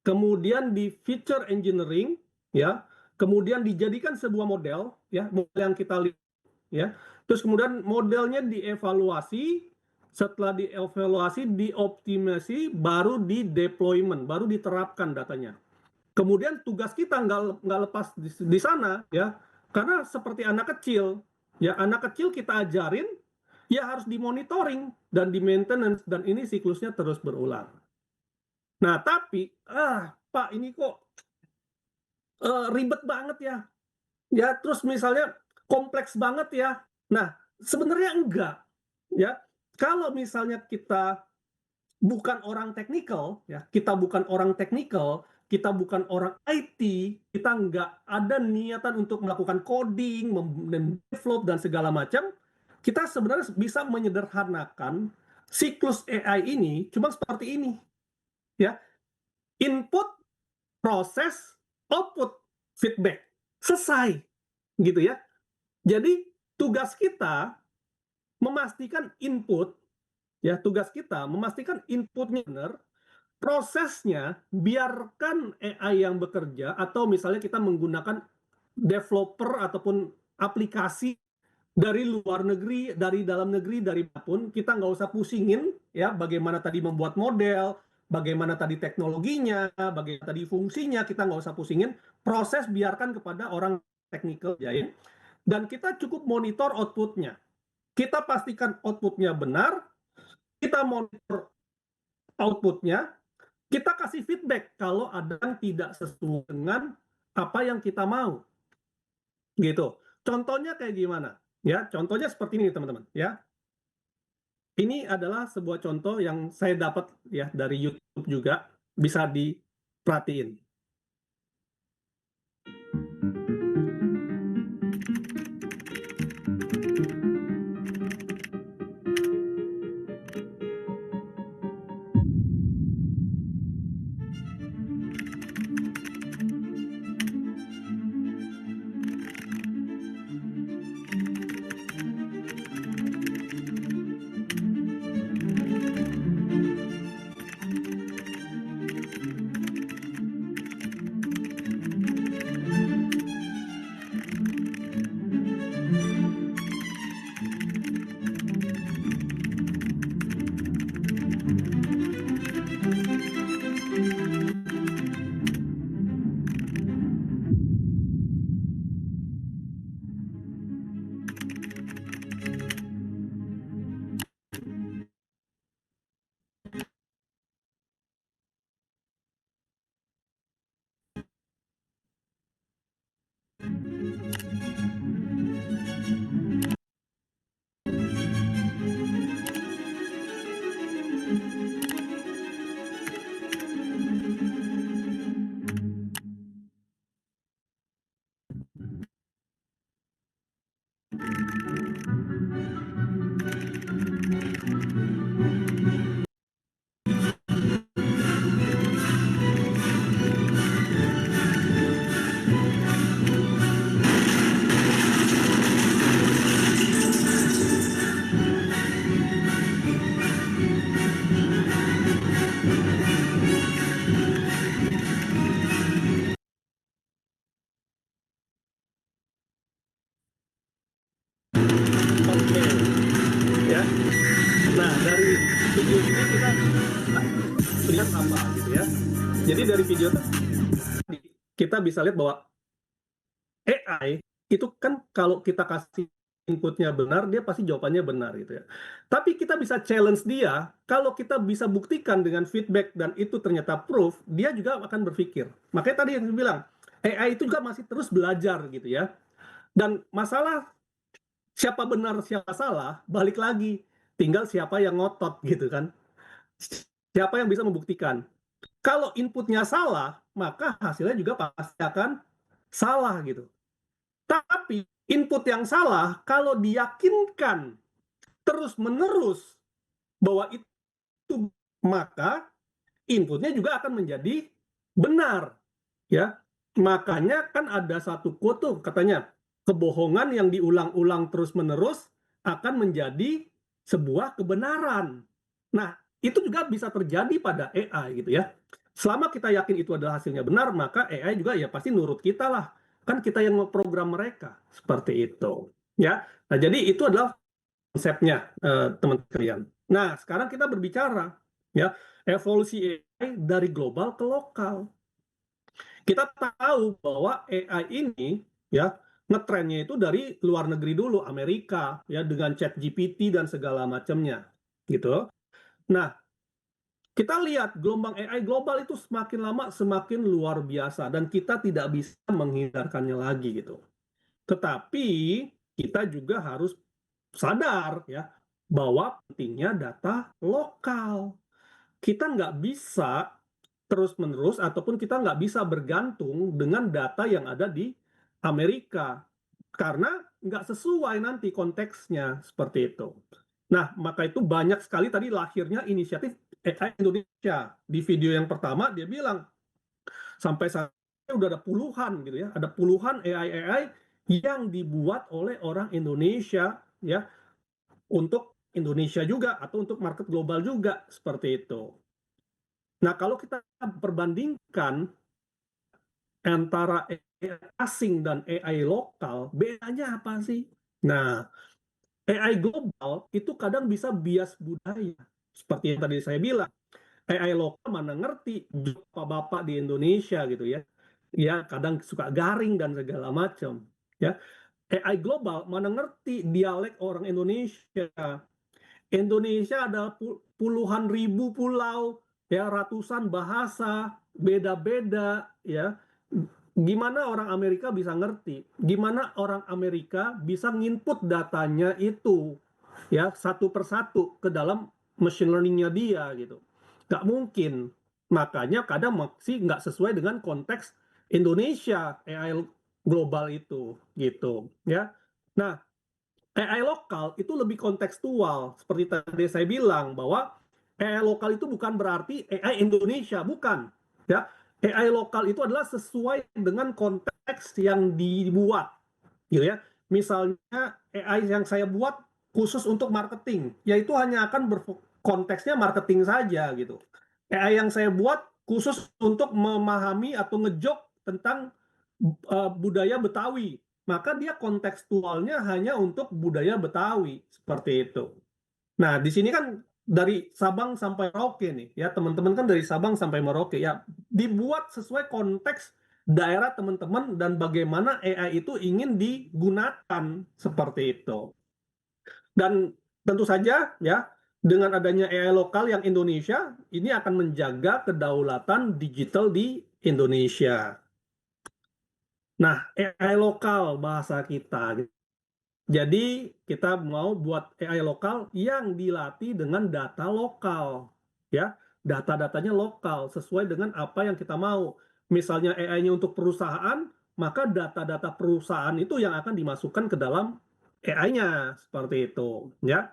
Kemudian di feature engineering, ya, kemudian dijadikan sebuah model, ya, model yang kita lihat, ya. Terus kemudian modelnya dievaluasi, setelah dievaluasi, dioptimasi, baru di deployment, baru diterapkan datanya. Kemudian tugas kita nggak lepas di sana, ya, karena seperti anak kecil, ya, anak kecil kita ajarin, ya harus dimonitoring dan di maintenance, dan ini siklusnya terus berulang. Nah, tapi Pak, ini kok ribet banget ya. Ya, terus misalnya kompleks banget ya. Nah, sebenarnya enggak, ya. Kalau misalnya kita bukan orang teknikal, ya, kita bukan orang teknikal, kita bukan orang IT, kita nggak ada niatan untuk melakukan coding, develop dan segala macam, kita sebenarnya bisa menyederhanakan siklus AI ini cuma seperti ini, ya. Input, proses, output, feedback. Selesai. Gitu ya. Jadi tugas kita memastikan input, ya, tugas kita memastikan inputnya benar, prosesnya biarkan AI yang bekerja, atau misalnya kita menggunakan developer ataupun aplikasi dari luar negeri, dari dalam negeri, dari apapun, kita nggak usah pusingin, ya, bagaimana tadi membuat model, bagaimana tadi teknologinya, bagaimana tadi fungsinya, kita nggak usah pusingin, proses biarkan kepada orang teknikal, ya, dan kita cukup monitor outputnya. Kita pastikan outputnya benar, kita monitor outputnya, kita kasih feedback kalau ada yang tidak sesuai dengan apa yang kita mau. Gitu. Contohnya kayak gimana? Ya, contohnya seperti ini teman-teman, ya. Ini adalah sebuah contoh yang saya dapat, ya, dari YouTube juga, bisa diperhatiin. Nah, dari video ini kita lihat apa gitu ya. Jadi dari video tadi kita bisa lihat bahwa AI itu kan kalau kita kasih inputnya benar, dia pasti jawabannya benar gitu ya. Tapi kita bisa challenge dia, kalau kita bisa buktikan dengan feedback dan itu ternyata proof, dia juga akan berpikir. Makanya tadi yang saya bilang, AI itu juga masih terus belajar gitu ya. Dan masalah siapa benar siapa salah, balik lagi, tinggal siapa yang ngotot gitu kan. Siapa yang bisa membuktikan. Kalau inputnya salah, maka hasilnya juga pasti akan salah gitu. Tapi input yang salah, kalau diyakinkan terus-menerus bahwa itu, maka inputnya juga akan menjadi benar. Ya, makanya kan ada satu quote tuh katanya, kebohongan yang diulang-ulang terus-menerus akan menjadi sebuah kebenaran. Nah, itu juga bisa terjadi pada AI gitu ya. Selama kita yakin itu adalah hasilnya benar, maka AI juga ya pasti nurut kita lah. Kan kita yang program mereka seperti itu. Ya, nah jadi itu adalah konsepnya teman-teman kalian. Nah, sekarang kita berbicara ya evolusi AI dari global ke lokal. Kita tahu bahwa AI ini ya ngetrennya itu dari luar negeri dulu, Amerika ya dengan ChatGPT dan segala macamnya gitu. Nah, kita lihat gelombang AI global itu semakin lama semakin luar biasa dan kita tidak bisa menghindarkannya lagi gitu. Tetapi kita juga harus sadar ya bahwa pentingnya data lokal. Kita nggak bisa terus-menerus ataupun kita nggak bisa bergantung dengan data yang ada di Amerika karena nggak sesuai nanti konteksnya seperti itu. Nah, maka itu banyak sekali tadi lahirnya inisiatif AI Indonesia. Di video yang pertama dia bilang sampai saat ini udah ada puluhan gitu ya, ada puluhan AI yang dibuat oleh orang Indonesia ya untuk Indonesia juga atau untuk market global juga seperti itu. Nah, kalau kita perbandingkan antara AI asing dan AI lokal, bedanya apa sih? Nah, AI global itu kadang bisa bias budaya. Seperti yang tadi saya bilang, AI lokal mana ngerti bapak-bapak di Indonesia gitu ya. Ya, kadang suka garing dan segala macam. Ya, AI global mana ngerti dialek orang Indonesia. Indonesia ada puluhan ribu pulau, ya ratusan bahasa, beda-beda, ya. Gimana orang Amerika bisa ngerti? Gimana orang Amerika bisa nginput datanya itu, ya satu persatu ke dalam machine learningnya dia gitu? Gak mungkin. Makanya kadang masih nggak sesuai dengan konteks Indonesia AI global itu, gitu, ya. Nah, AI lokal itu lebih kontekstual. Seperti tadi saya bilang bahwa AI lokal itu bukan berarti AI Indonesia, bukan. Ya, AI lokal itu adalah sesuai dengan konteks yang dibuat, gitu ya. Misalnya AI yang saya buat khusus untuk marketing, yaitu hanya akan konteksnya marketing saja gitu. AI yang saya buat khusus untuk memahami atau ngejok tentang budaya Betawi, maka dia kontekstualnya hanya untuk budaya Betawi seperti itu. Nah, di sini kan dari Sabang sampai Merauke nih, ya teman-teman kan dari Sabang sampai Merauke ya dibuat sesuai konteks daerah teman-teman dan bagaimana AI itu ingin digunakan seperti itu. Dan tentu saja ya dengan adanya AI lokal yang Indonesia ini akan menjaga kedaulatan digital di Indonesia. Nah, AI lokal bahasa kita. Jadi kita mau buat AI lokal yang dilatih dengan data lokal, ya. Data-datanya lokal sesuai dengan apa yang kita mau. Misalnya AI-nya untuk perusahaan, maka data-data perusahaan itu yang akan dimasukkan ke dalam AI-nya seperti itu, ya.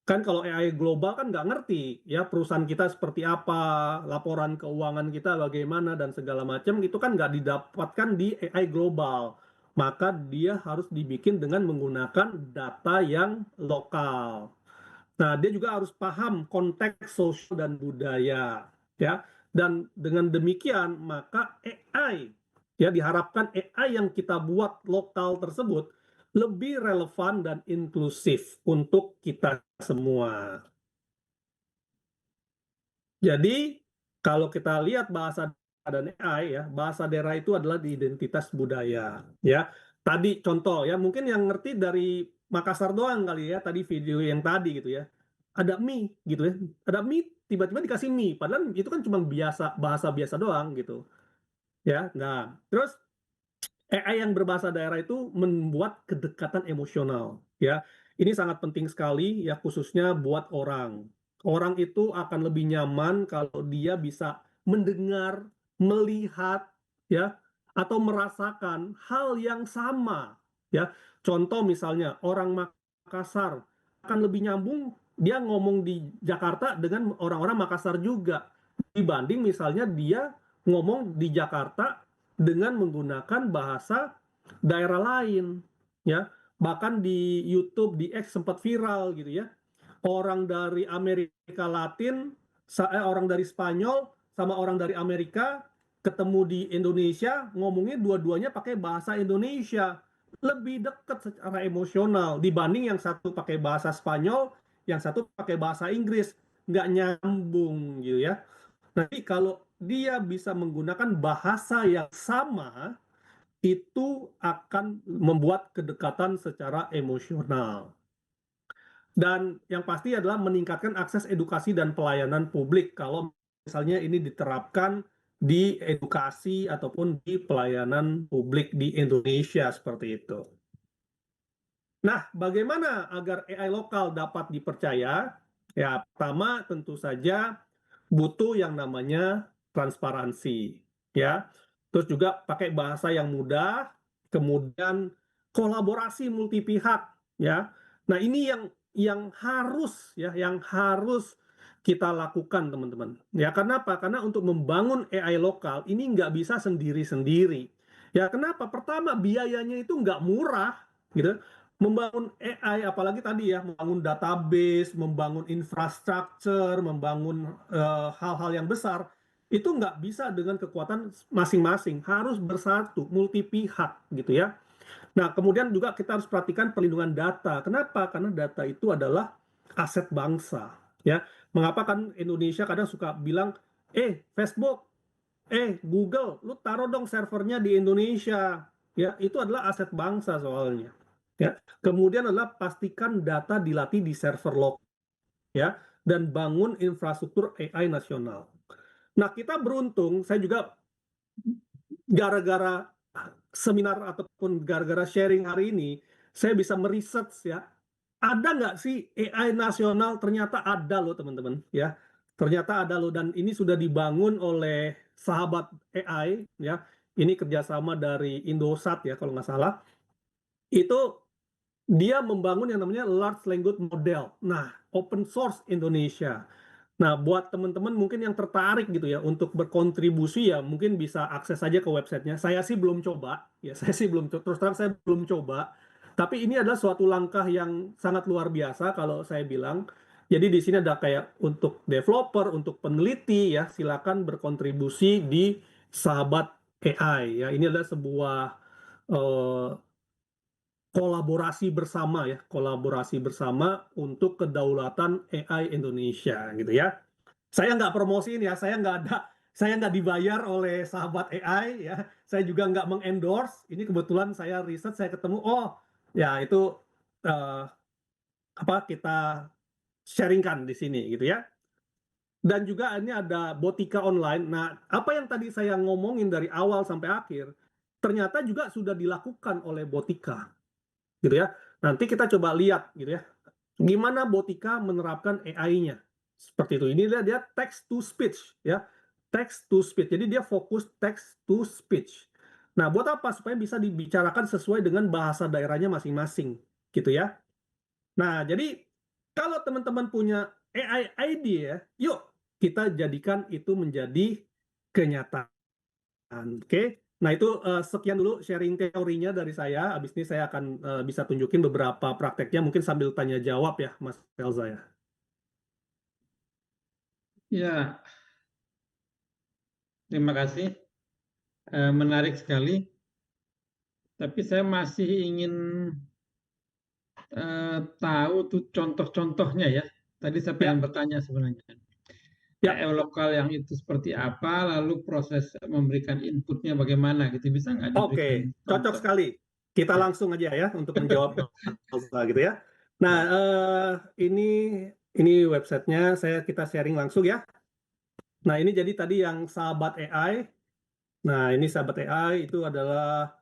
Kan kalau AI global kan nggak ngerti ya perusahaan kita seperti apa, laporan keuangan kita bagaimana dan segala macam itu kan nggak didapatkan di AI global. Maka dia harus dibikin dengan menggunakan data yang lokal. Nah, dia juga harus paham konteks sosial dan budaya, ya. Dan dengan demikian maka AI ya diharapkan AI yang kita buat lokal tersebut lebih relevan dan inklusif untuk kita semua. Jadi kalau kita lihat bahasa dan AI ya, bahasa daerah itu adalah di identitas budaya ya. Tadi contoh ya, mungkin yang ngerti dari Makassar doang kali ya, tadi video yang tadi gitu ya. Ada mie gitu ya. Ada mie tiba-tiba dikasih mie, padahal itu kan cuma bahasa biasa doang gitu. Ya. Nah, terus AI yang berbahasa daerah itu membuat kedekatan emosional ya. Ini sangat penting sekali ya, khususnya buat orang. Orang itu akan lebih nyaman kalau dia bisa mendengar, melihat ya, atau merasakan hal yang sama ya. Contoh misalnya orang Makassar akan lebih nyambung dia ngomong di Jakarta dengan orang-orang Makassar juga, dibanding misalnya dia ngomong di Jakarta dengan menggunakan bahasa daerah lain ya. Bahkan di YouTube, di X sempat viral gitu ya, orang dari Amerika Latin, orang dari Spanyol sama orang dari Amerika ketemu di Indonesia, ngomongnya dua-duanya pakai bahasa Indonesia, lebih dekat secara emosional dibanding yang satu pakai bahasa Spanyol, yang satu pakai bahasa Inggris, nggak nyambung gitu ya. Nanti kalau dia bisa menggunakan bahasa yang sama, itu akan membuat kedekatan secara emosional. Dan yang pasti adalah meningkatkan akses edukasi dan pelayanan publik kalau misalnya ini diterapkan di edukasi ataupun di pelayanan publik di Indonesia seperti itu. Nah, bagaimana agar AI lokal dapat dipercaya? Ya, pertama tentu saja butuh yang namanya transparansi, ya. Terus juga pakai bahasa yang mudah, kemudian kolaborasi multi pihak, ya. Nah, ini yang harus ya, yang harus kita lakukan, teman-teman. Ya, kenapa? Karena untuk membangun AI lokal ini nggak bisa sendiri-sendiri. Ya, kenapa? Pertama, biayanya itu nggak murah, gitu. Membangun AI, apalagi tadi ya, membangun database, membangun infrastruktur, membangun hal-hal yang besar, itu nggak bisa dengan kekuatan masing-masing, harus bersatu, multi pihak gitu ya. Nah, kemudian juga kita harus perhatikan perlindungan data. Kenapa? Karena data itu adalah aset bangsa. Ya, mengapa kan Indonesia kadang suka bilang, Facebook, Google, lu taruh dong servernya di Indonesia. Ya, itu adalah aset bangsa soalnya. Ya, kemudian adalah pastikan data dilatih di server lokal, ya, dan bangun infrastruktur AI nasional. Nah, kita beruntung, saya juga gara-gara seminar ataupun gara-gara sharing hari ini, saya bisa meriset ya, ada nggak sih AI nasional? Ternyata ada loh teman-teman ya. Ternyata ada loh, dan ini sudah dibangun oleh sahabat AI ya. Ini kerjasama dari Indosat ya kalau nggak salah. Itu dia membangun yang namanya large language model. Nah, open source Indonesia. Nah, buat teman-teman mungkin yang tertarik gitu ya untuk berkontribusi ya mungkin bisa akses saja ke websitenya. Saya sih belum coba, ya saya sih belum, terus terang saya belum coba. Tapi ini adalah suatu langkah yang sangat luar biasa kalau saya bilang. Jadi di sini ada kayak untuk developer, untuk peneliti ya, silakan berkontribusi di Sahabat AI ya. Ini adalah sebuah eh, kolaborasi bersama ya, kolaborasi bersama untuk kedaulatan AI Indonesia gitu ya. Saya nggak promosiin ya, saya nggak dibayar oleh sahabat AI ya, saya juga nggak mengendorse. Ini kebetulan saya riset, saya ketemu, oh ya itu eh, apa kita sharingkan di sini gitu ya. Dan juga ini ada Botika Online. Nah, apa yang tadi saya ngomongin dari awal sampai akhir, ternyata juga sudah dilakukan oleh Botika gitu ya. Nanti kita coba lihat gitu ya, gimana Botika menerapkan AI-nya. Seperti itu. Ini dia text to speech ya. Text to speech. Jadi dia fokus text to speech. Nah, buat apa? Supaya bisa dibicarakan sesuai dengan bahasa daerahnya masing-masing gitu ya. Nah, jadi kalau teman-teman punya AI idea, yuk kita jadikan itu menjadi kenyataan. Oke. Nah, itu sekian dulu sharing teorinya dari saya. Habis ini saya akan bisa tunjukin beberapa prakteknya, mungkin sambil tanya jawab ya, Mas Elza ya. Ya, terima kasih. Menarik sekali. Tapi saya masih ingin tahu tuh contoh-contohnya ya. Tadi saya pengen bertanya sebenarnya. Ya. AI lokal yang itu seperti apa, lalu proses memberikan inputnya bagaimana gitu, bisa nggak diberikan Oke, cocok contoh? sekali. Kita Ya. langsung aja ya untuk menjawab Elsa gitu ya. Nah, Ya. ini websitenya kita sharing langsung ya. Nah, ini jadi tadi yang sahabat AI. Nah, ini sahabat AI itu adalah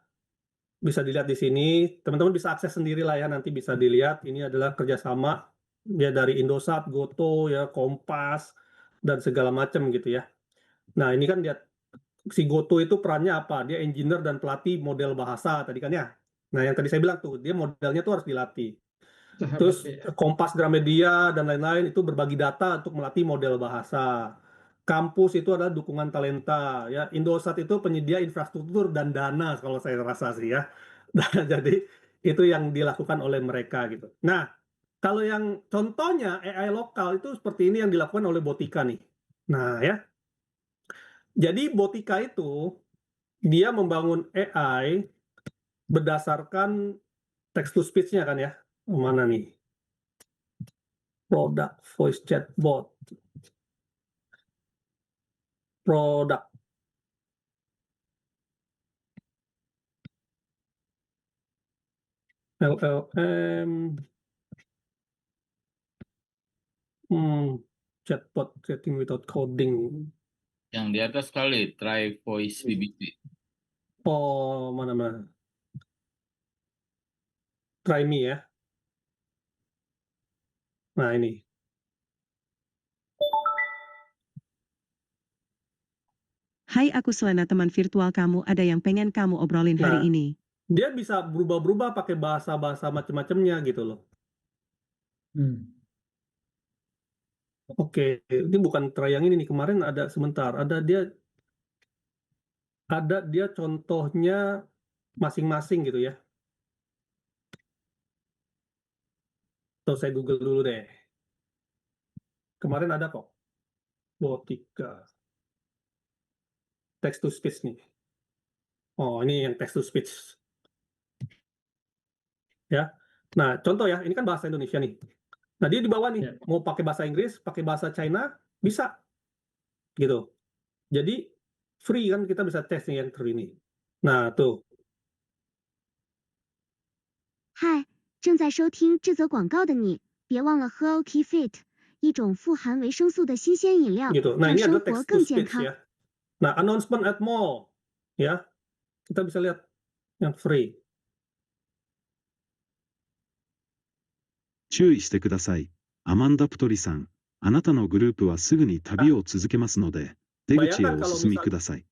bisa dilihat di sini. Teman-teman bisa akses sendiri lah ya, nanti bisa dilihat. Ini adalah kerjasama ya dari Indosat, Goto, ya Kompas, dan segala macam gitu ya. Nah, ini kan dia si Goto itu perannya apa? Dia engineer dan pelatih model bahasa tadi kan ya. Nah, yang tadi saya bilang tuh, dia modelnya tuh harus dilatih. Sahabat Terus AI. Kompas Gramedia dan lain-lain itu berbagi data untuk melatih model bahasa. Kampus itu adalah dukungan talenta, ya. Indosat itu penyedia infrastruktur dan dana kalau saya rasa sih ya. Nah, jadi itu yang dilakukan oleh mereka gitu. Nah, kalau yang contohnya AI lokal itu seperti ini yang dilakukan oleh Botika nih. Nah, ya. Jadi Botika itu dia membangun AI berdasarkan text to speech-nya kan ya. Mana nih? Product voice chatbot. Product. LLM. Chatbot chatting without coding. Yang di atas kali, try voice BBT. Oh, mana-mana. Try me ya. Nah, ini. Hai, aku Selena, teman virtual kamu. Ada yang pengen kamu obrolin hari Nah, ini. dia bisa berubah-berubah pakai bahasa-bahasa macam-macamnya gitu loh. Oke, ini bukan try yang ini nih. Kemarin ada sebentar, ada dia contohnya masing-masing gitu ya. Tuh saya Google dulu deh. Kemarin ada kok. Botika. Text to speech nih. Oh, ini yang text to speech. Ya. Nah, contoh ya, ini kan bahasa Indonesia nih. Nah, dia di bawah nih, Ya. mau pakai bahasa Inggris, pakai bahasa China, bisa. Gitu. Jadi, free kan, kita bisa tes nih yang ini. Nah, tuh. 嗨，正在收听这则广告的你，别忘了喝 OK Fit，一种富含维生素的新鲜饮料， Gitu. Nah, 让 ini 生 adalah 活 text to 更健 speech 康。 ya. Nah, announcement at mall. Ya. Kita bisa lihat yang free. 注意してください。アマンダ・プトリさん、あなたのグループはすぐに旅を続けますので、出口へ Bayangkan お kalau 進みください。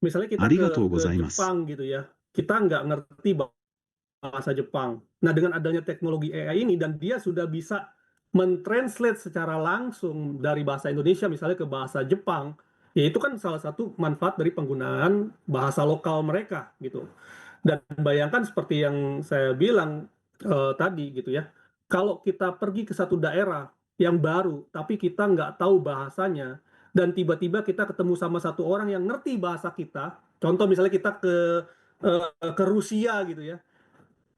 misalnya kita ありがとうご ke ざいます。 Jepang gitu ya, kita nggak ngerti bahasa Jepang. Nah, dengan adanya teknologi AI ini dan dia sudah bisa mentranslate secara langsung dari bahasa Indonesia misalnya ke bahasa Jepang, ya itu kan salah satu manfaat dari penggunaan bahasa lokal mereka gitu. Dan bayangkan seperti yang saya bilang tadi gitu ya, kalau kita pergi ke satu daerah yang baru tapi kita nggak tahu bahasanya dan tiba-tiba kita ketemu sama satu orang yang ngerti bahasa kita, contoh misalnya kita ke Rusia gitu ya,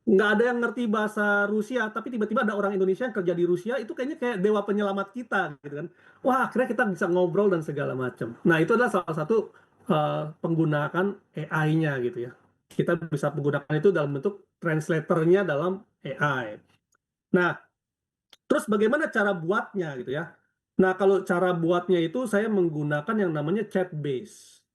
nggak ada yang ngerti bahasa Rusia, tapi tiba-tiba ada orang Indonesia yang kerja di Rusia, itu kayaknya kayak dewa penyelamat kita, gitu kan. Wah, akhirnya kita bisa ngobrol dan segala macam. Nah, itu adalah salah satu penggunaan AI-nya gitu ya. Kita bisa menggunakan itu dalam bentuk translatornya dalam AI. Nah, terus bagaimana cara buatnya gitu ya? Nah, kalau cara buatnya itu saya menggunakan yang namanya chat base.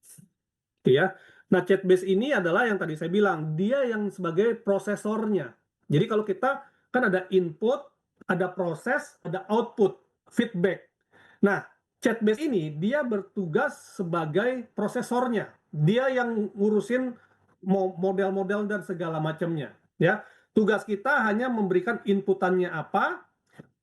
Gitu ya. Nah, chat base ini adalah yang tadi saya bilang, dia yang sebagai prosesornya. Jadi kalau kita kan ada input, ada proses, ada output, feedback. Nah, chat base ini dia bertugas sebagai prosesornya. Dia yang ngurusin model-model dan segala macamnya, ya. Tugas kita hanya memberikan inputannya apa,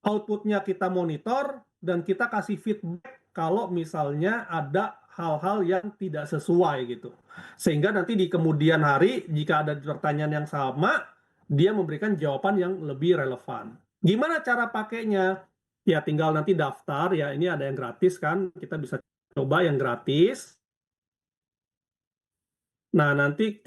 outputnya kita monitor, dan kita kasih feedback kalau misalnya ada hal-hal yang tidak sesuai gitu. Sehingga nanti di kemudian hari jika ada pertanyaan yang sama, dia memberikan jawaban yang lebih relevan. Gimana cara pakainya? Ya tinggal nanti daftar ya, ini ada yang gratis kan, kita bisa coba yang gratis. Nah, nanti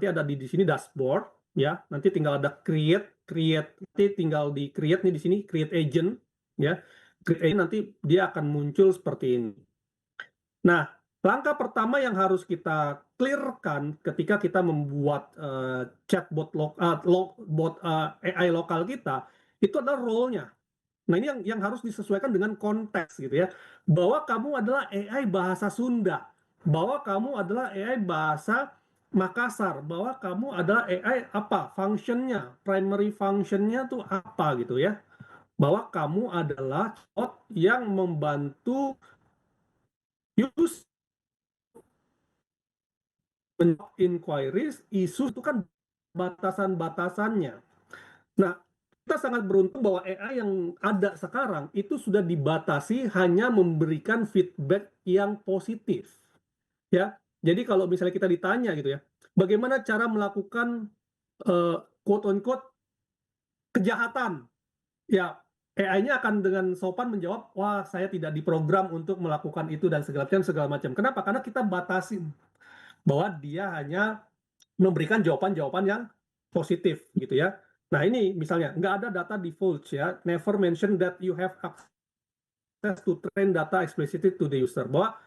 ada di sini dashboard ya. Nanti tinggal ada create nanti tinggal di create nih di sini create agent ya. create AI nanti dia akan muncul seperti ini. Nah, langkah pertama yang harus kita clearkan ketika kita membuat chatbot AI lokal kita, itu adalah role-nya. Nah, ini yang harus disesuaikan dengan konteks gitu ya. Bahwa kamu adalah AI bahasa Sunda, bahwa kamu adalah AI bahasa Makassar, bahwa kamu adalah AI apa function-nya, primary function-nya tuh apa gitu ya. Bahwa kamu adalah bot yang membantu use inquiries, isu itu kan batasan-batasannya. Nah, kita sangat beruntung bahwa AI yang ada sekarang itu sudah dibatasi hanya memberikan feedback yang positif. Ya, jadi kalau misalnya kita ditanya gitu ya, bagaimana cara melakukan quote on quote kejahatan? Ya, AI-nya akan dengan sopan menjawab, wah saya tidak diprogram untuk melakukan itu dan segala macam. Kenapa? Karena kita batasin bahwa dia hanya memberikan jawaban-jawaban yang positif gitu ya. Nah ini misalnya nggak ada data divulge ya, never mention that you have access to train data explicitly to the user. Bahwa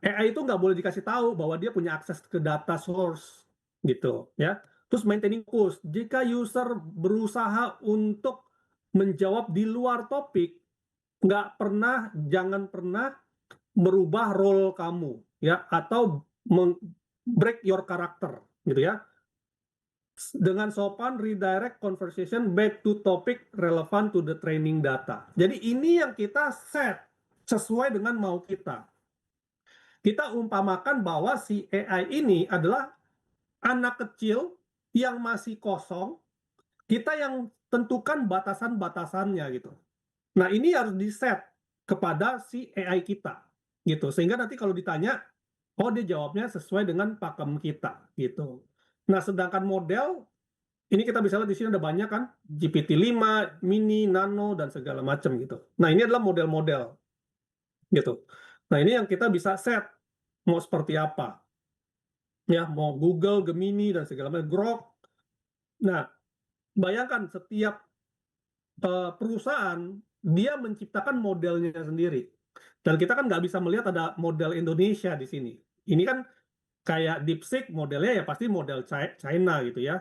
AI itu nggak boleh dikasih tahu bahwa dia punya akses ke data source gitu ya. Terus maintaining focus, jika user berusaha untuk menjawab di luar topik, jangan pernah merubah role kamu ya, atau break your character gitu ya. Dengan sopan redirect conversation back to topic relevant to the training data. Jadi ini yang kita set sesuai dengan mau kita. Kita umpamakan bahwa si AI ini adalah anak kecil yang masih kosong, kita yang tentukan batasan-batasannya gitu. Nah, ini harus di-set kepada si AI kita gitu. Sehingga nanti kalau ditanya, oh dia jawabnya sesuai dengan pakem kita gitu. Nah, sedangkan model ini kita bisa lihat di sini ada banyak kan, GPT-5, mini, nano, dan segala macam gitu. Nah, ini adalah model-model gitu. Nah, ini yang kita bisa set mau seperti apa. Ya, mau Google, Gemini, dan segala macam, Grok. Nah, bayangkan setiap perusahaan, dia menciptakan modelnya sendiri. Dan kita kan nggak bisa melihat ada model Indonesia di sini. Ini kan kayak DeepSeek modelnya ya pasti model China gitu ya.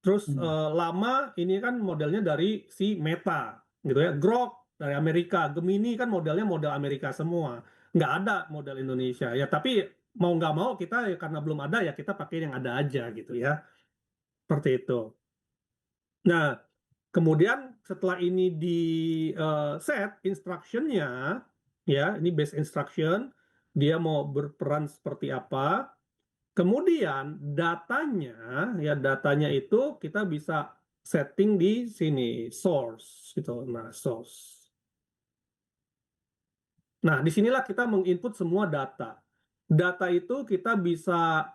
Terus Llama ini kan modelnya dari si Meta gitu ya. Grok dari Amerika, Gemini kan modelnya model Amerika semua. Nggak ada model Indonesia ya. Tapi mau nggak mau kita ya, karena belum ada ya kita pakai yang ada aja gitu ya. Seperti itu. Nah, kemudian setelah ini di set instruction-nya ya, ini base instruction, dia mau berperan seperti apa. Kemudian datanya itu kita bisa setting di sini source gitu. Nah, source. Nah, disinilah kita menginput semua data. Data itu kita bisa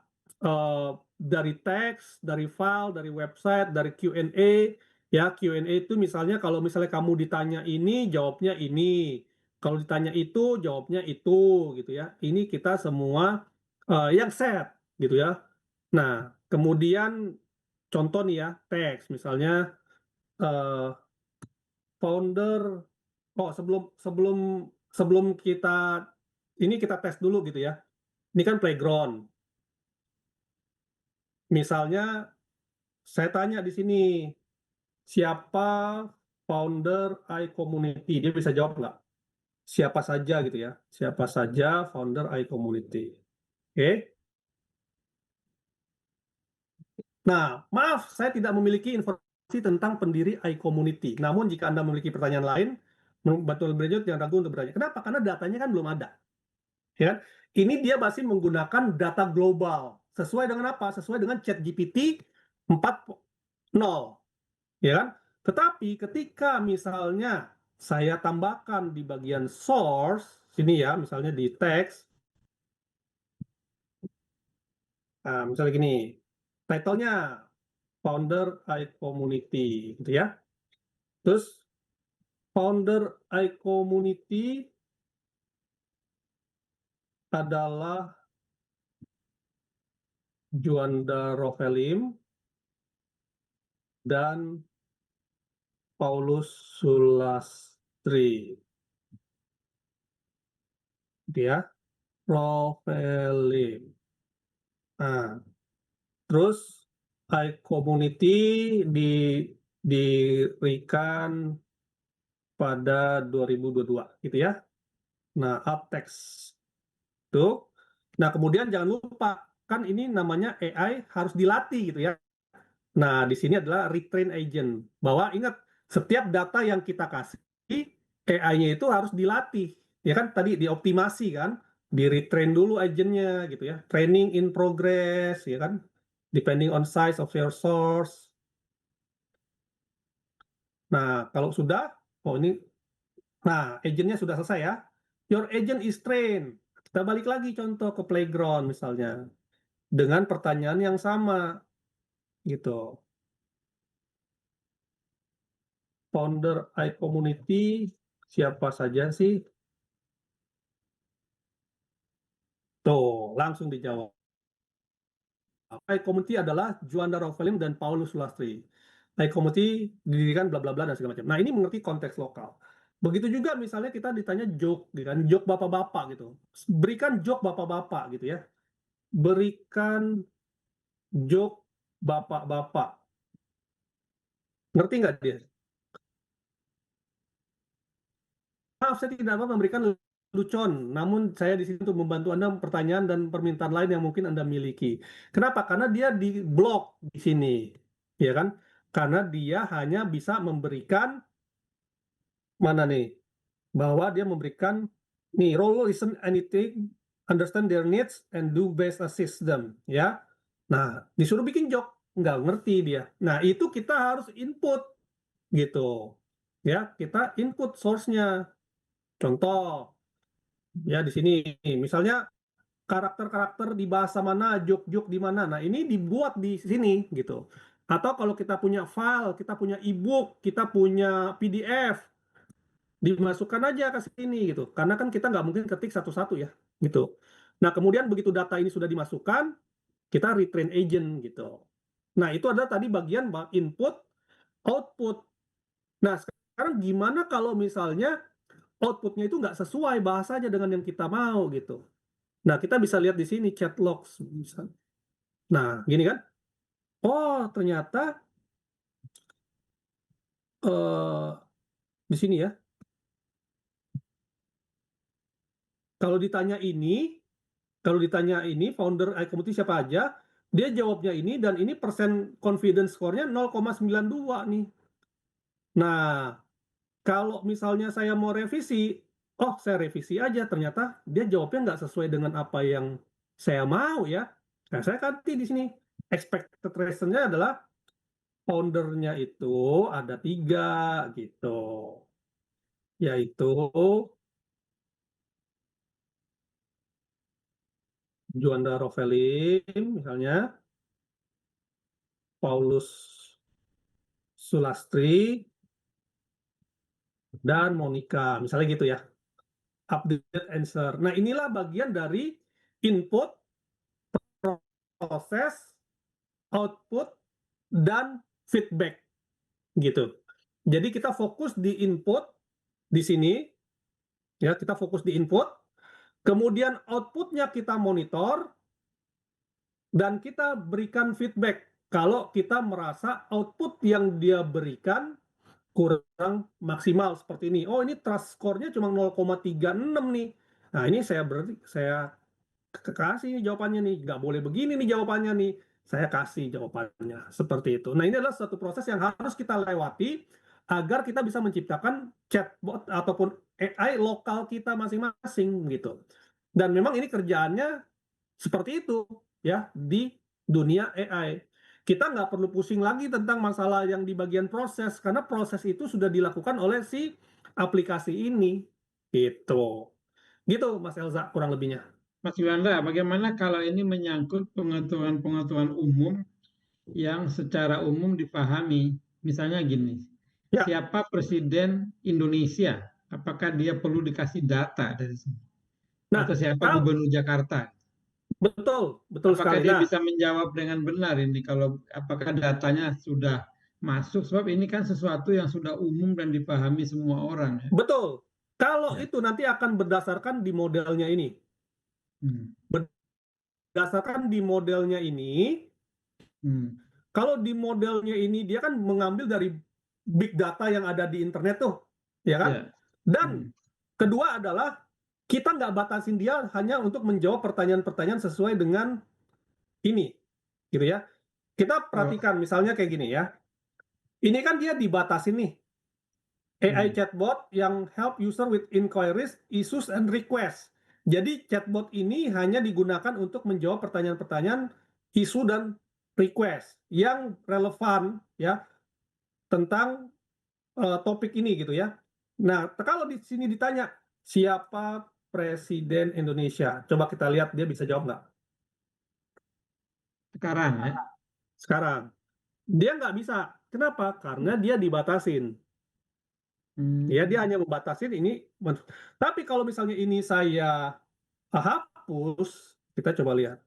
dari teks, dari file, dari website, dari Q&A. Ya, Q&A itu misalnya kalau misalnya kamu ditanya ini, jawabnya ini. Kalau ditanya itu, jawabnya itu gitu ya. Ini kita semua yang set gitu ya. Nah, kemudian contoh nih ya, teks misalnya founder. Oh, sebelum kita ini kita tes dulu gitu ya. Ini kan playground. Misalnya saya tanya di sini, siapa founder iCommunity? Dia bisa jawab nggak? Siapa saja gitu ya. Siapa saja founder iCommunity. Oke. Nah, maaf, saya tidak memiliki informasi tentang pendiri iCommunity. Namun jika Anda memiliki pertanyaan lain, betul berlanjut jangan ragu untuk bertanya. Kenapa? Karena datanya kan belum ada. Ya, ini dia masih menggunakan data global. Sesuai dengan apa? Sesuai dengan ChatGPT 4.0. Ya kan? Tetapi ketika misalnya saya tambahkan di bagian source, sini ya, misalnya di teks, nah, misalnya gini, title-nya founder iCommunity, gitu ya. Terus founder iCommunity adalah Juanda Rovelim dan Paulus Sulastri. gitu ya, profiling. Nah, terus iCommunity diberikan pada 2022 gitu ya. Nah, alt text tuh. Nah, kemudian jangan lupa kan ini namanya AI harus dilatih gitu ya. Nah, di sini adalah retrain agent. Bahwa ingat setiap data yang kita kasih AI-nya itu harus dilatih. Ya kan tadi dioptimasi kan, di retrain dulu agentnya gitu ya. Training in progress ya kan. Depending on size of your source. Nah, kalau sudah, oh ini, nah agentnya sudah selesai ya. Your agent is trained. Kita balik lagi contoh ke playground misalnya. Dengan pertanyaan yang sama gitu. Founder iCommunity siapa saja sih? Tuh, langsung dijawab. iCommunity adalah Juanda Rovelim dan Paulus Sulastri. iCommunity didirikan bla bla bla dan segala macam. Nah, ini mengerti konteks lokal. Begitu juga misalnya kita ditanya joke, kan joke bapak-bapak gitu. Berikan joke bapak-bapak gitu ya. Berikan joke bapak-bapak. Ngerti nggak dia? Maaf, saya tidak dapat memberikan lucon, namun saya di sini untuk membantu Anda pertanyaan dan permintaan lain yang mungkin Anda miliki. Kenapa? Karena dia di blok di sini, ya kan? Karena dia hanya bisa memberikan mana nih? Bahwa dia memberikan nih role listen anything, understand their needs and do best assist them, ya. Nah, disuruh bikin joke, nggak ngerti dia. Nah, itu kita harus input gitu. Ya, kita input source-nya. Contoh, ya di sini misalnya karakter-karakter di bahasa mana, joke-joke di mana. Nah, ini dibuat di sini gitu. Atau kalau kita punya file, kita punya e-book, kita punya PDF, dimasukkan aja ke sini gitu. Karena kan kita nggak mungkin ketik satu-satu ya, gitu. Nah, kemudian begitu data ini sudah dimasukkan, kita retrain agent gitu. Nah, itu adalah tadi bagian input, output. Nah, sekarang gimana kalau misalnya outputnya itu nggak sesuai bahasanya dengan yang kita mau gitu. Nah, kita bisa lihat di sini chat logs. Nah, gini kan. Oh, ternyata di sini ya. Kalau ditanya ini founder iCommunity siapa aja, dia jawabnya ini dan ini persen confidence score-nya 0,92 nih. Nah, kalau misalnya saya mau revisi, oh saya revisi aja, ternyata dia jawabnya nggak sesuai dengan apa yang saya mau ya. Nah, saya ganti di sini. Expected reason-nya adalah foundernya itu ada 3 gitu. Yaitu Juanda Rovelim misalnya, Paulus Sulastri, dan Monica. Misalnya gitu ya. Update answer. Nah, inilah bagian dari input, proses, output, dan feedback. Gitu. Jadi kita fokus di input di sini. Ya, kita fokus di input. Kemudian outputnya kita monitor. Dan kita berikan feedback. Kalau kita merasa output yang dia berikan kurang maksimal seperti ini. Oh, ini trust score-nya cuma 0,36 nih. Nah, ini saya kasih jawabannya nih. Nggak boleh begini nih jawabannya nih. Saya kasih jawabannya seperti itu. Nah, ini adalah satu proses yang harus kita lewati agar kita bisa menciptakan chatbot ataupun AI lokal kita masing-masing gitu. Dan memang ini kerjaannya seperti itu ya di dunia AI. Kita nggak perlu pusing lagi tentang masalah yang di bagian proses karena proses itu sudah dilakukan oleh si aplikasi ini gitu. Gitu Mas Elza kurang lebihnya. Mas Yuanda, bagaimana kalau ini menyangkut pengetahuan-pengetahuan umum yang secara umum dipahami? Misalnya gini, Ya. siapa presiden Indonesia? Apakah dia perlu dikasih data dari sini? Nah, atau siapa gubernur Jakarta? Betul Apakah sekali. dia bisa menjawab dengan benar ini kalau apakah datanya sudah masuk? Sebab ini kan sesuatu yang sudah umum dan dipahami semua orang. Ya? Betul. Kalau Ya. itu nanti akan berdasarkan di modelnya ini. Hmm. Berdasarkan di modelnya ini, Hmm. kalau di modelnya ini dia kan mengambil dari big data yang ada di internet tuh, ya kan? Ya. Dan Hmm. kedua adalah kita nggak batasin dia hanya untuk menjawab pertanyaan-pertanyaan sesuai dengan ini, gitu ya. Kita perhatikan misalnya kayak gini ya. Ini kan dia dibatasin nih. AI chatbot yang help user with inquiries, issues, and requests. Jadi chatbot ini hanya digunakan untuk menjawab pertanyaan-pertanyaan isu dan request yang relevan ya tentang topik ini gitu ya. Nah, kalau di sini ditanya siapa Presiden Indonesia, coba kita lihat dia bisa jawab nggak? Sekarang ya. Sekarang dia nggak bisa. Kenapa? Karena dia dibatasin. Ya, dia hanya membatasin ini. Tapi kalau misalnya ini saya hapus, kita coba lihat.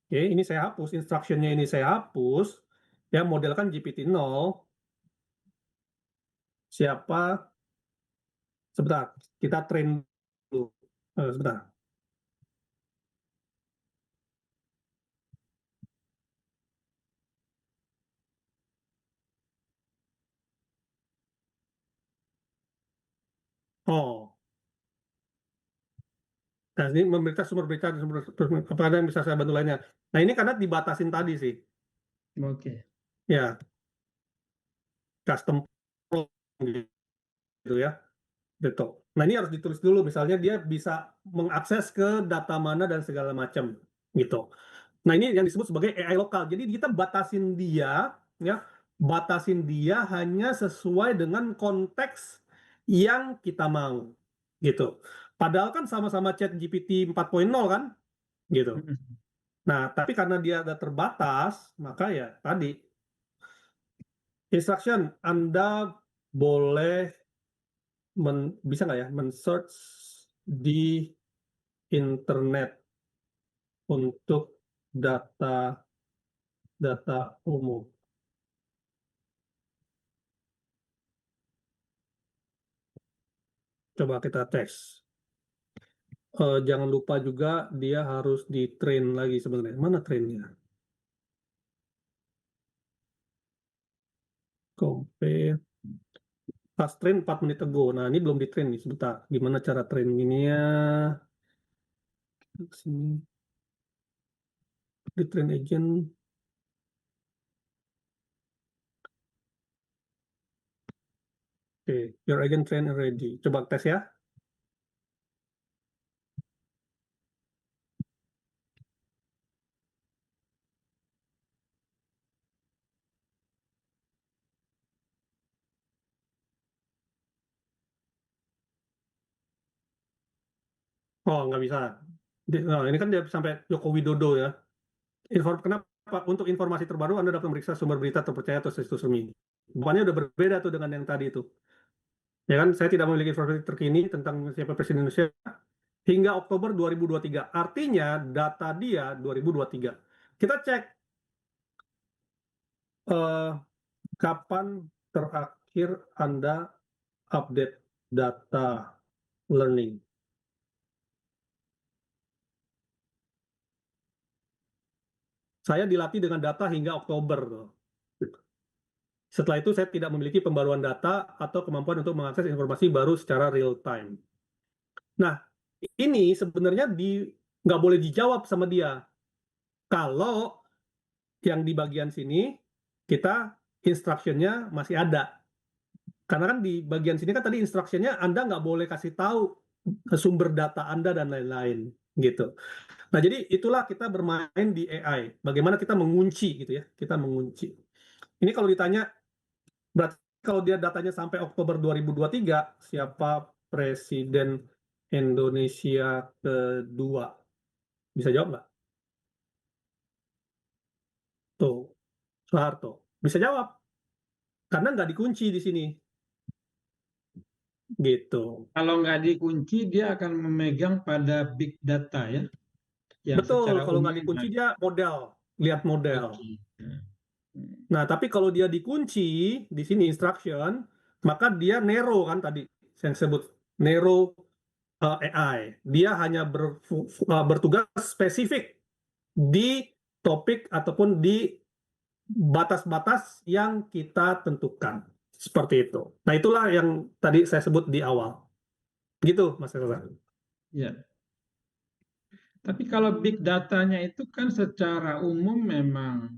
Oke, ini saya hapus, instructionnya ini saya hapus. Ya, model kan GPT-0. Siapa? Sebentar, kita train dulu. Sebentar. Oh. Nah, ini sumber berita, apa ada yang bisa saya bantu lainnya. Nah, ini karena dibatasin tadi sih. Oke. Ya. Custom gitu ya. Gitu. Nah, ini harus ditulis dulu. Misalnya dia bisa mengakses ke data mana dan segala macam gitu. Nah, ini yang disebut sebagai AI lokal. Jadi kita batasin dia ya, batasin dia hanya sesuai dengan konteks yang kita mau gitu. Padahal kan sama-sama chat GPT 4.0 kan gitu. Nah, tapi karena dia ada terbatas, maka ya tadi instruction Anda boleh bisa nggak ya men-search di internet untuk data umum. Coba kita tes. Jangan lupa juga dia harus di-train lagi sebenarnya. Mana trainnya? Compare. Pas train 4 menit ago. Nah, ini belum di-train nih, sebentar. Gimana cara train ininya? Sini. Di-train agent. Oke, your agent train already. Coba tes ya. Oh, nggak bisa. Nah, ini kan dia sampai Joko Widodo ya. Kenapa? Untuk informasi terbaru Anda dapat memeriksa sumber berita terpercaya atau situs resmi. Bukannya udah berbeda tuh dengan yang tadi itu. Ya kan, saya tidak memiliki informasi terkini tentang siapa Presiden Indonesia hingga Oktober 2023. Artinya data dia 2023. Kita cek kapan terakhir Anda update data learning. Saya dilatih dengan data hingga Oktober. Setelah itu saya tidak memiliki pembaruan data atau kemampuan untuk mengakses informasi baru secara real time. Nah, ini sebenarnya nggak boleh dijawab sama dia. Kalau yang di bagian sini kita instruction-nya masih ada. Karena kan di bagian sini kan tadi instruction-nya Anda nggak boleh kasih tahu sumber data Anda dan lain-lain gitu. Nah, jadi itulah kita bermain di AI. Bagaimana kita mengunci gitu ya. Kita mengunci. Ini kalau ditanya berarti kalau dia datanya sampai Oktober 2023, siapa Presiden Indonesia kedua? Bisa jawab nggak? Tuh, Soeharto. Bisa jawab. Karena nggak dikunci di sini. Gitu. Kalau nggak dikunci, dia akan memegang pada big data ya. Yang Betul, secara kalau umum nggak dikunci dia model. Lihat model. Oke. Nah, tapi kalau dia dikunci di sini instruction, maka dia narrow kan tadi yang sebut narrow AI. Dia hanya bertugas spesifik di topik ataupun di batas-batas yang kita tentukan. Seperti itu. Nah, itulah yang tadi saya sebut di awal. Gitu, Mas Reza. Ya. Tapi kalau big datanya itu kan secara umum memang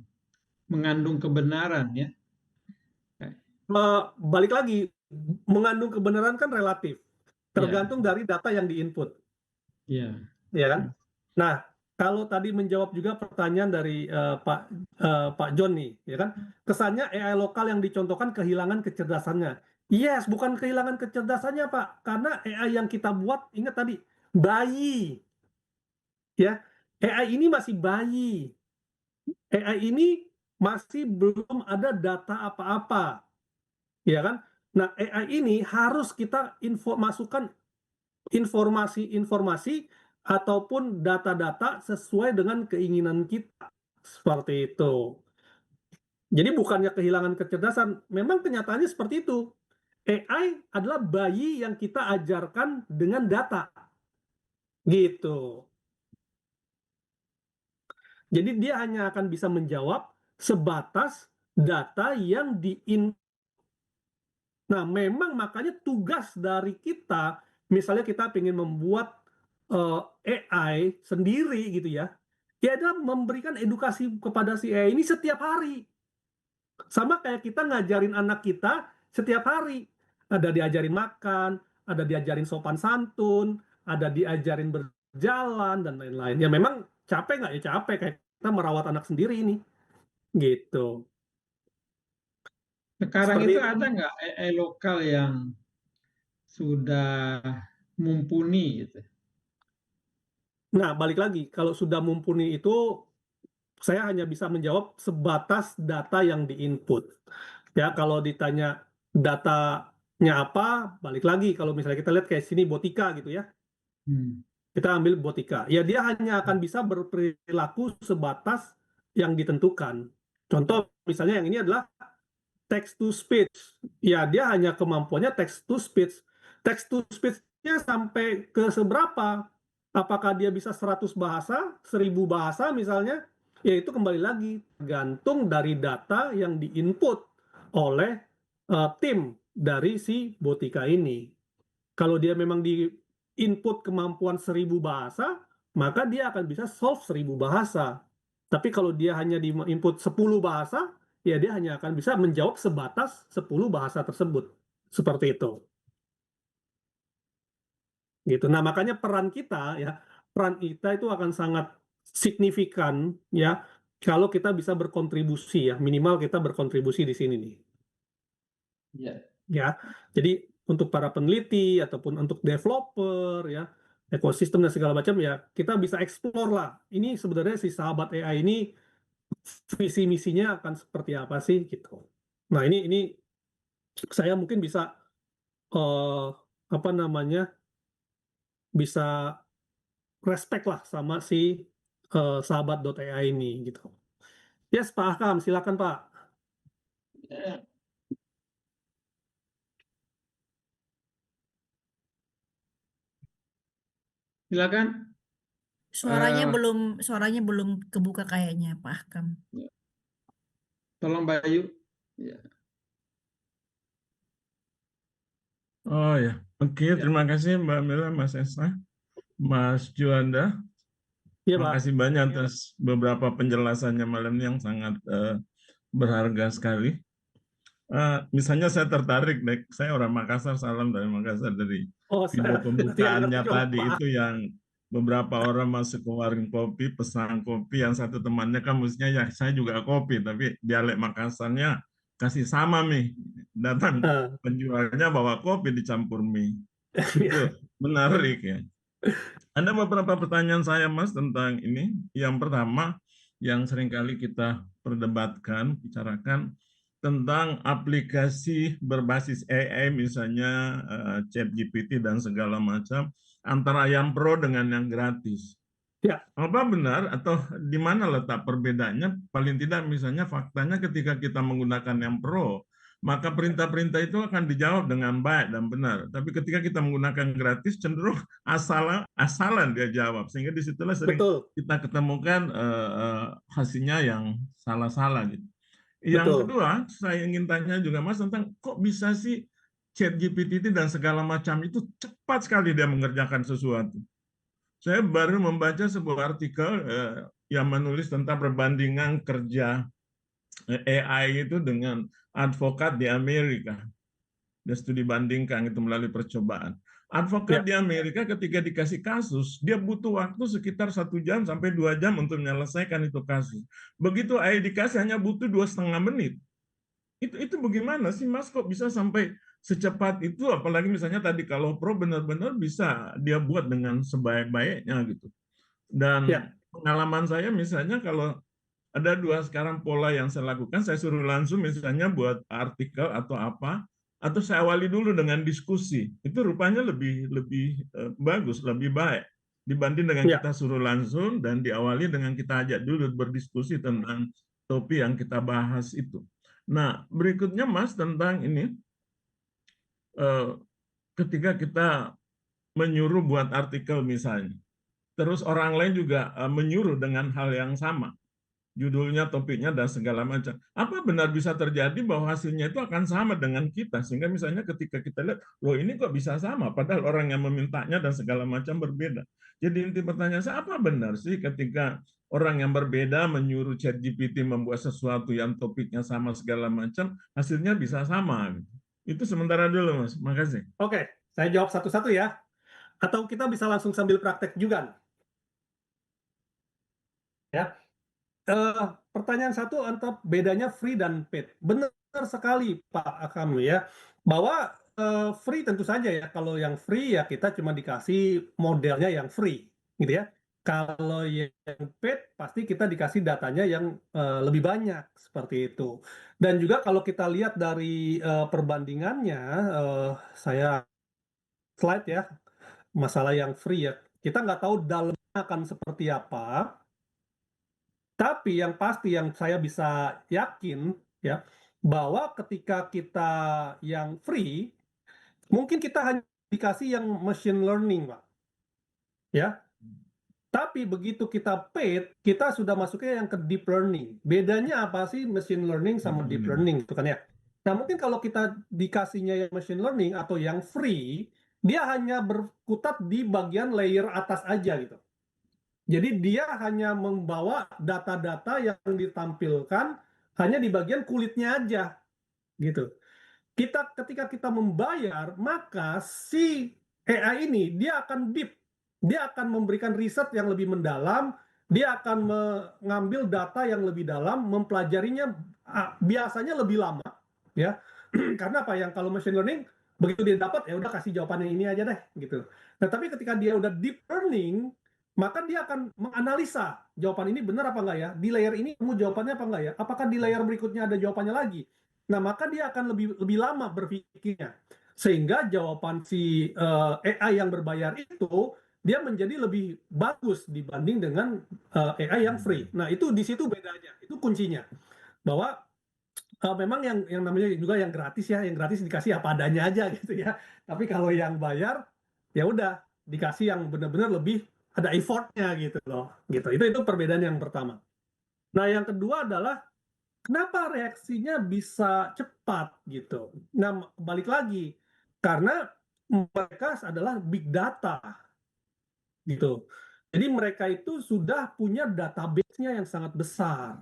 mengandung kebenaran ya. Balik lagi, mengandung kebenaran kan relatif. Tergantung dari data yang diinput. Iya. Ya kan? Nah, kalau tadi menjawab juga pertanyaan dari Pak John nih, ya kan? Kesannya AI lokal yang dicontohkan kehilangan kecerdasannya. Yes, bukan kehilangan kecerdasannya, Pak. Karena AI yang kita buat, ingat tadi, bayi. Ya, AI ini masih bayi. AI ini masih belum ada data apa-apa. Ya kan? Nah, AI ini harus kita masukkan informasi-informasi ataupun data-data sesuai dengan keinginan kita. Seperti itu. Jadi bukannya kehilangan kecerdasan, memang kenyataannya seperti itu. AI adalah bayi yang kita ajarkan dengan data. Gitu. Jadi dia hanya akan bisa menjawab sebatas data yang Nah, memang makanya tugas dari kita, misalnya kita ingin membuat AI sendiri gitu ya, ya adalah memberikan edukasi kepada si AI ini setiap hari. Sama kayak kita ngajarin anak kita setiap hari. Ada diajarin makan, ada diajarin sopan santun, ada diajarin berjalan, dan lain-lain. Ya memang capek nggak? Ya capek, kayak kita merawat anak sendiri ini. Gitu. Sekarang Seperti itu ada nggak AI lokal yang sudah mumpuni gitu? Nah, balik lagi, kalau sudah mumpuni itu, saya hanya bisa menjawab sebatas data yang diinput. Ya, kalau ditanya datanya apa, balik lagi, kalau misalnya kita lihat kayak sini Botika gitu ya, kita ambil Botika. Ya, dia hanya akan bisa berperilaku sebatas yang ditentukan. Contoh, misalnya yang ini adalah text to speech. Ya, dia hanya kemampuannya text to speech. Text to speech-nya sampai ke seberapa? Apakah dia bisa 100 bahasa, 1000 bahasa misalnya? Ya itu kembali lagi tergantung dari data yang diinput oleh tim dari si Botika ini. Kalau dia memang di input kemampuan 1000 bahasa, maka dia akan bisa solve 1000 bahasa. Tapi kalau dia hanya di input 10 bahasa, ya dia hanya akan bisa menjawab sebatas 10 bahasa tersebut. Seperti itu. Gitu. Nah, makanya peran kita itu akan sangat signifikan ya kalau kita bisa berkontribusi ya, minimal kita berkontribusi di sini nih. Ya. Jadi untuk para peneliti ataupun untuk developer ya, ekosistem dan segala macam ya, kita bisa explore lah. Ini sebenarnya si sahabat AI ini visi misinya akan seperti apa sih gitu. Nah, ini saya mungkin bisa apa namanya? Bisa respect lah sama si sahabat.ai ini gitu. Yes, Pak Akam, silakan Pak. Silakan. Suaranya belum kebuka kayaknya, Pak Akam. Tolong Bayu. Ya. Oh ya, oke. Terima kasih Mbak Mila, Mas Esa, Mas Juanda. Ya, Terima Pak. kasih banyak atas beberapa penjelasannya malam ini yang sangat berharga sekali. Misalnya saya tertarik, saya orang Makassar, salam dari Makassar, dari video pembukaannya tadi itu yang beberapa orang masuk ke warung kopi, pesan kopi, yang satu temannya kan mestinya ya saya juga kopi, tapi dialek Makassarnya kasih sama mie, datang penjualnya bawa kopi dicampur mie. Itu menarik ya. Ada beberapa pertanyaan saya Mas tentang ini. Yang pertama yang seringkali kita perdebatkan, bicarakan tentang aplikasi berbasis AI misalnya ChatGPT dan segala macam, antara yang pro dengan yang gratis. Ya. Apa benar atau di mana letak perbedaannya? Paling tidak misalnya faktanya ketika kita menggunakan yang pro, maka perintah-perintah itu akan dijawab dengan baik dan benar. Tapi ketika kita menggunakan gratis, cenderung asalan dia jawab. Sehingga disitulah sering Betul, kita ketemukan hasilnya yang salah-salah gitu. Yang betul. kedua, saya ingin tanya juga Mas tentang kok bisa sih ChatGPT dan segala macam itu cepat sekali dia mengerjakan sesuatu. Saya baru membaca sebuah artikel yang menulis tentang perbandingan kerja AI itu dengan advokat di Amerika. Dia studi bandingkan itu melalui percobaan. Advokat Ya. di Amerika ketika dikasih kasus, dia butuh waktu sekitar 1 jam sampai 2 jam untuk menyelesaikan itu kasus. Begitu AI dikasih hanya butuh 2,5 menit. Itu bagaimana sih Mas kok bisa sampai secepat itu, apalagi misalnya tadi kalau pro benar-benar bisa dia buat dengan sebaik-baiknya gitu. Dan Ya. pengalaman saya misalnya kalau ada 2 sekarang pola yang saya lakukan, saya suruh langsung misalnya buat artikel atau apa, atau saya awali dulu dengan diskusi. Itu rupanya lebih bagus, lebih baik dibanding dengan Ya. kita suruh langsung dan diawali dengan kita ajak dulu berdiskusi tentang topik yang kita bahas itu. Nah, berikutnya Mas tentang ini, ketika kita menyuruh buat artikel misalnya, terus orang lain juga menyuruh dengan hal yang sama, judulnya, topiknya, dan segala macam. Apa benar bisa terjadi bahwa hasilnya itu akan sama dengan kita? Sehingga misalnya ketika kita lihat, loh ini kok bisa sama, padahal orang yang memintanya dan segala macam berbeda. Jadi inti pertanyaan saya, apa benar sih ketika orang yang berbeda menyuruh ChatGPT membuat sesuatu yang topiknya sama segala macam, hasilnya bisa sama? Itu sementara dulu, Mas. Makasih. Oke, saya jawab satu-satu ya. Atau kita bisa langsung sambil praktek juga. Ya. Pertanyaan satu antara bedanya free dan paid. Benar sekali Pak Akam ya, bahwa free tentu saja ya, kalau yang free ya kita cuma dikasih modelnya yang free, gitu ya. Kalau yang paid pasti kita dikasih datanya yang lebih banyak, seperti itu. Dan juga kalau kita lihat dari perbandingannya, saya slide ya, masalah yang free ya. Kita nggak tahu dalamnya akan seperti apa, tapi yang pasti yang saya bisa yakin ya, bahwa ketika kita yang free, mungkin kita hanya dikasih yang machine learning, Pak. Ya. Tapi begitu kita paid, kita sudah masuknya yang ke deep learning. Bedanya apa sih machine learning sama deep learning itu kan ya? Nah, mungkin kalau kita dikasihnya yang machine learning atau yang free, dia hanya berkutat di bagian layer atas aja gitu. Jadi dia hanya membawa data-data yang ditampilkan hanya di bagian kulitnya aja, gitu. Ketika kita membayar, maka si AI ini dia akan deep, dia akan memberikan riset yang lebih mendalam, dia akan mengambil data yang lebih dalam, mempelajarinya biasanya lebih lama, ya. Karena apa? Yang kalau machine learning begitu dia dapat ya udah kasih jawabannya ini aja deh, gitu. Nah, tapi ketika dia udah deep learning, maka dia akan menganalisa jawaban ini benar apa enggak ya, di layer ini kamu jawabannya apa enggak ya, apakah di layer berikutnya ada jawabannya lagi. Nah, maka dia akan lebih lama berpikirnya, sehingga jawaban si AI yang berbayar itu dia menjadi lebih bagus dibanding dengan AI yang free. Nah, itu di situ bedanya, itu kuncinya, bahwa memang yang namanya juga yang gratis ya, yang gratis dikasih apa adanya aja gitu ya. Tapi kalau yang bayar ya udah dikasih yang benar-benar lebih ada effortnya gitu loh, gitu. Itu perbedaan yang pertama. Nah, yang kedua adalah kenapa reaksinya bisa cepat gitu. Nah, balik lagi karena mereka adalah big data gitu. Jadi mereka itu sudah punya database-nya yang sangat besar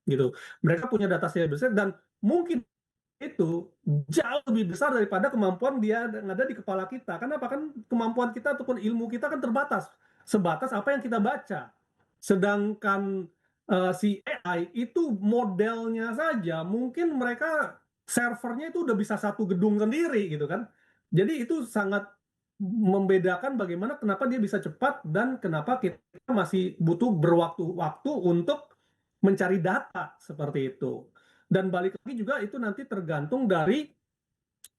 gitu. Mereka punya database besar dan mungkin itu jauh lebih besar daripada kemampuan dia yang ada di kepala kita. Kenapa? Kan kemampuan kita ataupun ilmu kita kan terbatas. Sebatas apa yang kita baca. Sedangkan si AI itu modelnya saja mungkin mereka servernya itu udah bisa satu gedung sendiri gitu kan. Jadi itu sangat membedakan bagaimana kenapa dia bisa cepat dan kenapa kita masih butuh berwaktu-waktu untuk mencari data seperti itu. Dan balik lagi juga itu nanti tergantung dari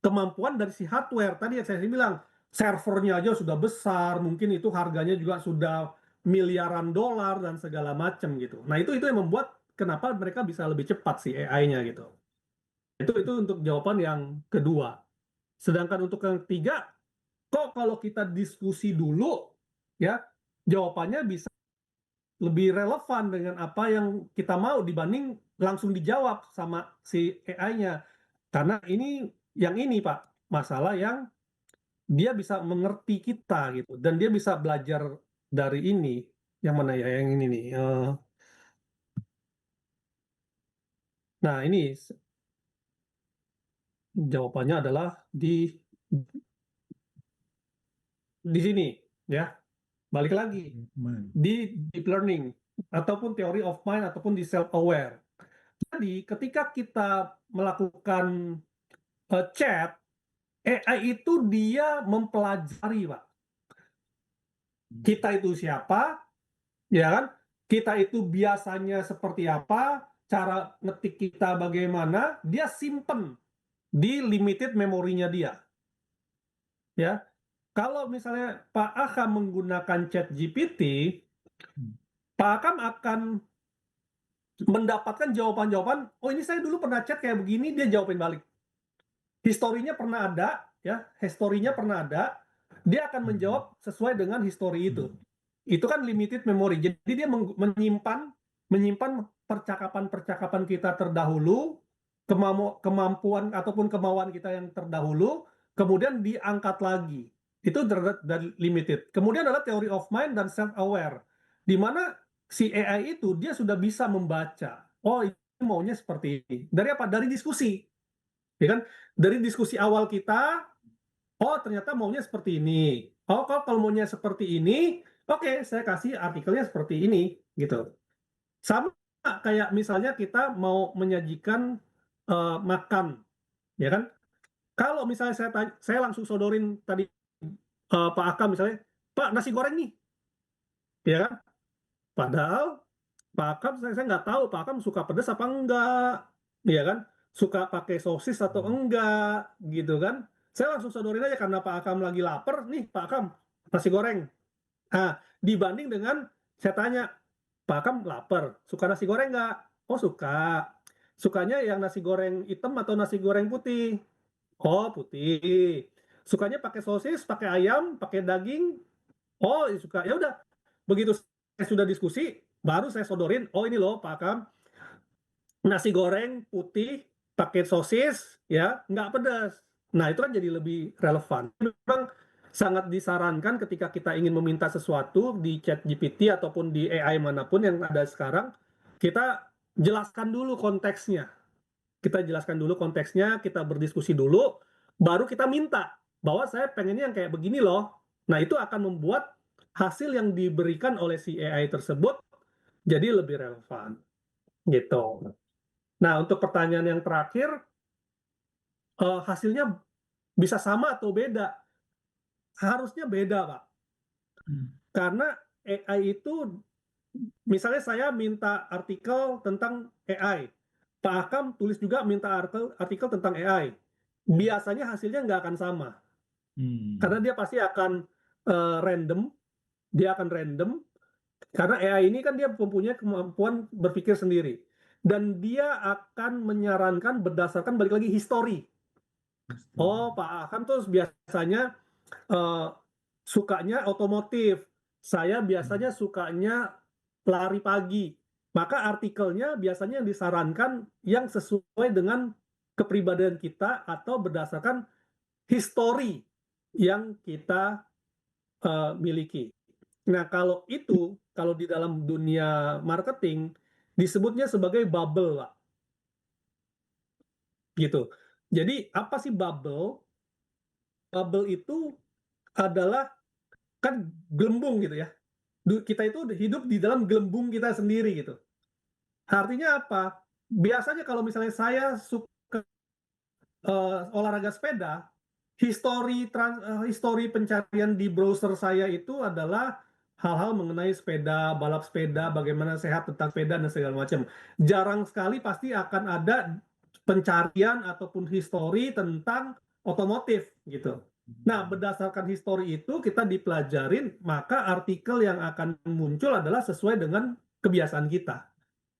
kemampuan dari si hardware. Tadi yang saya bilang, servernya aja sudah besar, mungkin itu harganya juga sudah miliaran dolar dan segala macam gitu. Nah, itu yang membuat kenapa mereka bisa lebih cepat sih AI-nya gitu. Itu untuk jawaban yang kedua. Sedangkan untuk yang ketiga, kok kalau kita diskusi dulu ya, jawabannya bisa lebih relevan dengan apa yang kita mau dibanding langsung dijawab sama si AI-nya. Karena ini Pak, masalah yang dia bisa mengerti kita gitu dan dia bisa belajar dari ini. Yang mana ya, yang ini nih. Nah, ini jawabannya adalah di sini ya. Balik lagi di deep learning ataupun theory of mind ataupun di self aware. Jadi ketika kita melakukan chat, AI itu dia mempelajari, Pak. Kita itu siapa, ya kan? Kita itu biasanya seperti apa, cara ngetik kita bagaimana, dia simpen di limited memorinya dia. Ya. Kalau misalnya Pak Akam menggunakan ChatGPT, Pak Akam akan mendapatkan jawaban-jawaban, oh ini saya dulu pernah chat kayak begini, dia jawabin balik. Historinya pernah ada, ya, historinya pernah ada, dia akan menjawab sesuai dengan histori itu. Itu kan limited memory. Jadi dia menyimpan percakapan-percakapan kita terdahulu, kemampuan ataupun kemauan kita yang terdahulu, kemudian diangkat lagi. Itu dari limited. Kemudian adalah theory of mind dan self aware, di mana si AI itu dia sudah bisa membaca. Oh, ini maunya seperti ini. Dari apa? Dari diskusi. Ya kan? Dari diskusi awal kita, oh ternyata maunya seperti ini. Oh, kalau maunya seperti ini, oke, saya kasih artikelnya seperti ini, gitu. Sama kayak misalnya kita mau menyajikan makan, ya kan? Kalau misalnya saya langsung sodorin tadi Pak Akam misalnya, Pak nasi goreng nih, ya kan? Padahal Pak Akam saya nggak tahu Pak Akam suka pedas apa enggak, ya kan? Suka pakai sosis atau enggak, gitu kan? Saya langsung sodorin aja karena Pak Akam lagi lapar, nih Pak Akam nasi goreng. Nah, dibanding dengan saya tanya, Pak Akam lapar, suka nasi goreng nggak? Oh suka. Sukanya yang nasi goreng hitam atau nasi goreng putih? Oh putih. Sukanya pakai sosis, pakai ayam, pakai daging? Oh suka. Ya udah. Begitu saya sudah diskusi, baru saya sodorin. Oh ini loh Pak Akam, nasi goreng putih pakai sosis, ya nggak pedas. Nah itu kan jadi lebih relevan. Memang sangat disarankan ketika kita ingin meminta sesuatu di ChatGPT ataupun di AI manapun yang ada sekarang, kita jelaskan dulu konteksnya. Kita jelaskan dulu konteksnya, kita berdiskusi dulu, baru kita minta bahwa saya pengennya yang kayak begini loh. Nah itu akan membuat hasil yang diberikan oleh si AI tersebut jadi lebih relevan. Gitu. Nah untuk pertanyaan yang terakhir, hasilnya bisa sama atau beda? Harusnya beda, Pak. Karena AI itu, misalnya saya minta artikel tentang AI, Pak Akam tulis juga minta artikel tentang AI. Biasanya hasilnya nggak akan sama. Karena dia pasti akan random, karena AI ini kan dia mempunyai kemampuan berpikir sendiri. Dan dia akan menyarankan berdasarkan balik lagi histori. Oh, Pak Akam tuh biasanya sukanya otomotif. Saya biasanya sukanya lari pagi. Maka artikelnya biasanya yang disarankan yang sesuai dengan kepribadian kita atau berdasarkan histori yang kita miliki. Nah, kalau di dalam dunia marketing disebutnya sebagai bubble, Pak. Gitu. Jadi apa sih bubble? Bubble itu adalah kan gelembung gitu ya. Kita itu hidup di dalam gelembung kita sendiri gitu. Artinya apa? Biasanya kalau misalnya saya suka olahraga sepeda, histori pencarian di browser saya itu adalah hal-hal mengenai sepeda, balap sepeda, bagaimana sehat tentang sepeda dan segala macam. Jarang sekali pasti akan ada pencarian ataupun histori tentang otomotif gitu. Nah, berdasarkan histori itu kita dipelajarin, maka artikel yang akan muncul adalah sesuai dengan kebiasaan kita.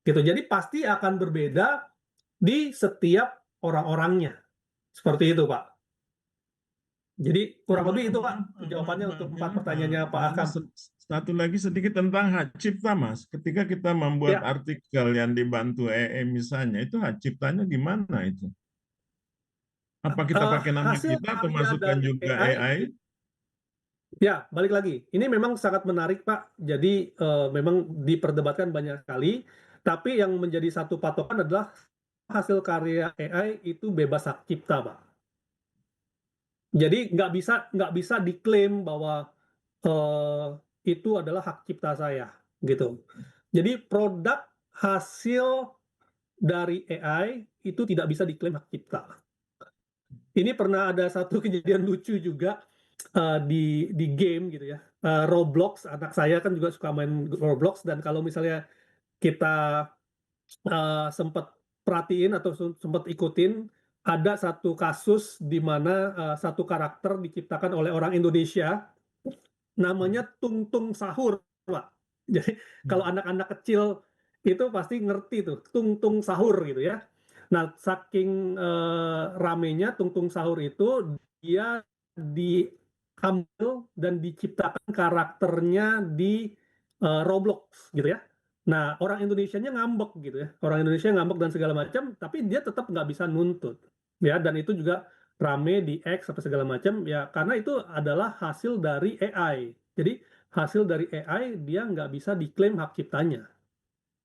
Gitu. Jadi pasti akan berbeda di setiap orang-orangnya. Seperti itu, Pak. Jadi kurang lebih itu, Pak, jawabannya untuk 4 pertanyaannya Pak Akam. Satu lagi sedikit tentang hak cipta, Mas. Ketika kita membuat Ya. artikel yang dibantu AI misalnya, itu hak ciptanya gimana itu? Apa kita pakai nama Hasil kita atau karya masukkan dari juga AI, AI? ya, balik lagi. Ini memang sangat menarik, Pak. Jadi memang diperdebatkan banyak sekali. Tapi yang menjadi satu patokan adalah hasil karya AI itu bebas hak cipta, Pak. Jadi nggak bisa diklaim bahwa itu adalah hak cipta saya, gitu. Jadi produk hasil dari AI itu tidak bisa diklaim hak cipta. Ini pernah ada satu kejadian lucu juga di game gitu ya. Roblox, anak saya kan juga suka main Roblox, dan kalau misalnya kita sempat perhatiin atau sempat ikutin, ada satu kasus di mana satu karakter diciptakan oleh orang Indonesia, namanya Tung Tung Sahur, Pak. Jadi kalau anak-anak kecil itu pasti ngerti tuh, Tung Tung Sahur gitu ya. Nah, saking ramenya Tung Tung Sahur itu, dia diambil dan diciptakan karakternya di Roblox gitu ya. Nah, orang Indonesianya ngambek gitu ya. Orang Indonesia ngambek dan segala macam, tapi dia tetap nggak bisa nuntut. Ya, dan itu juga rame di X apa segala macam ya, karena itu adalah hasil dari AI. Jadi hasil dari AI dia nggak bisa diklaim hak ciptanya.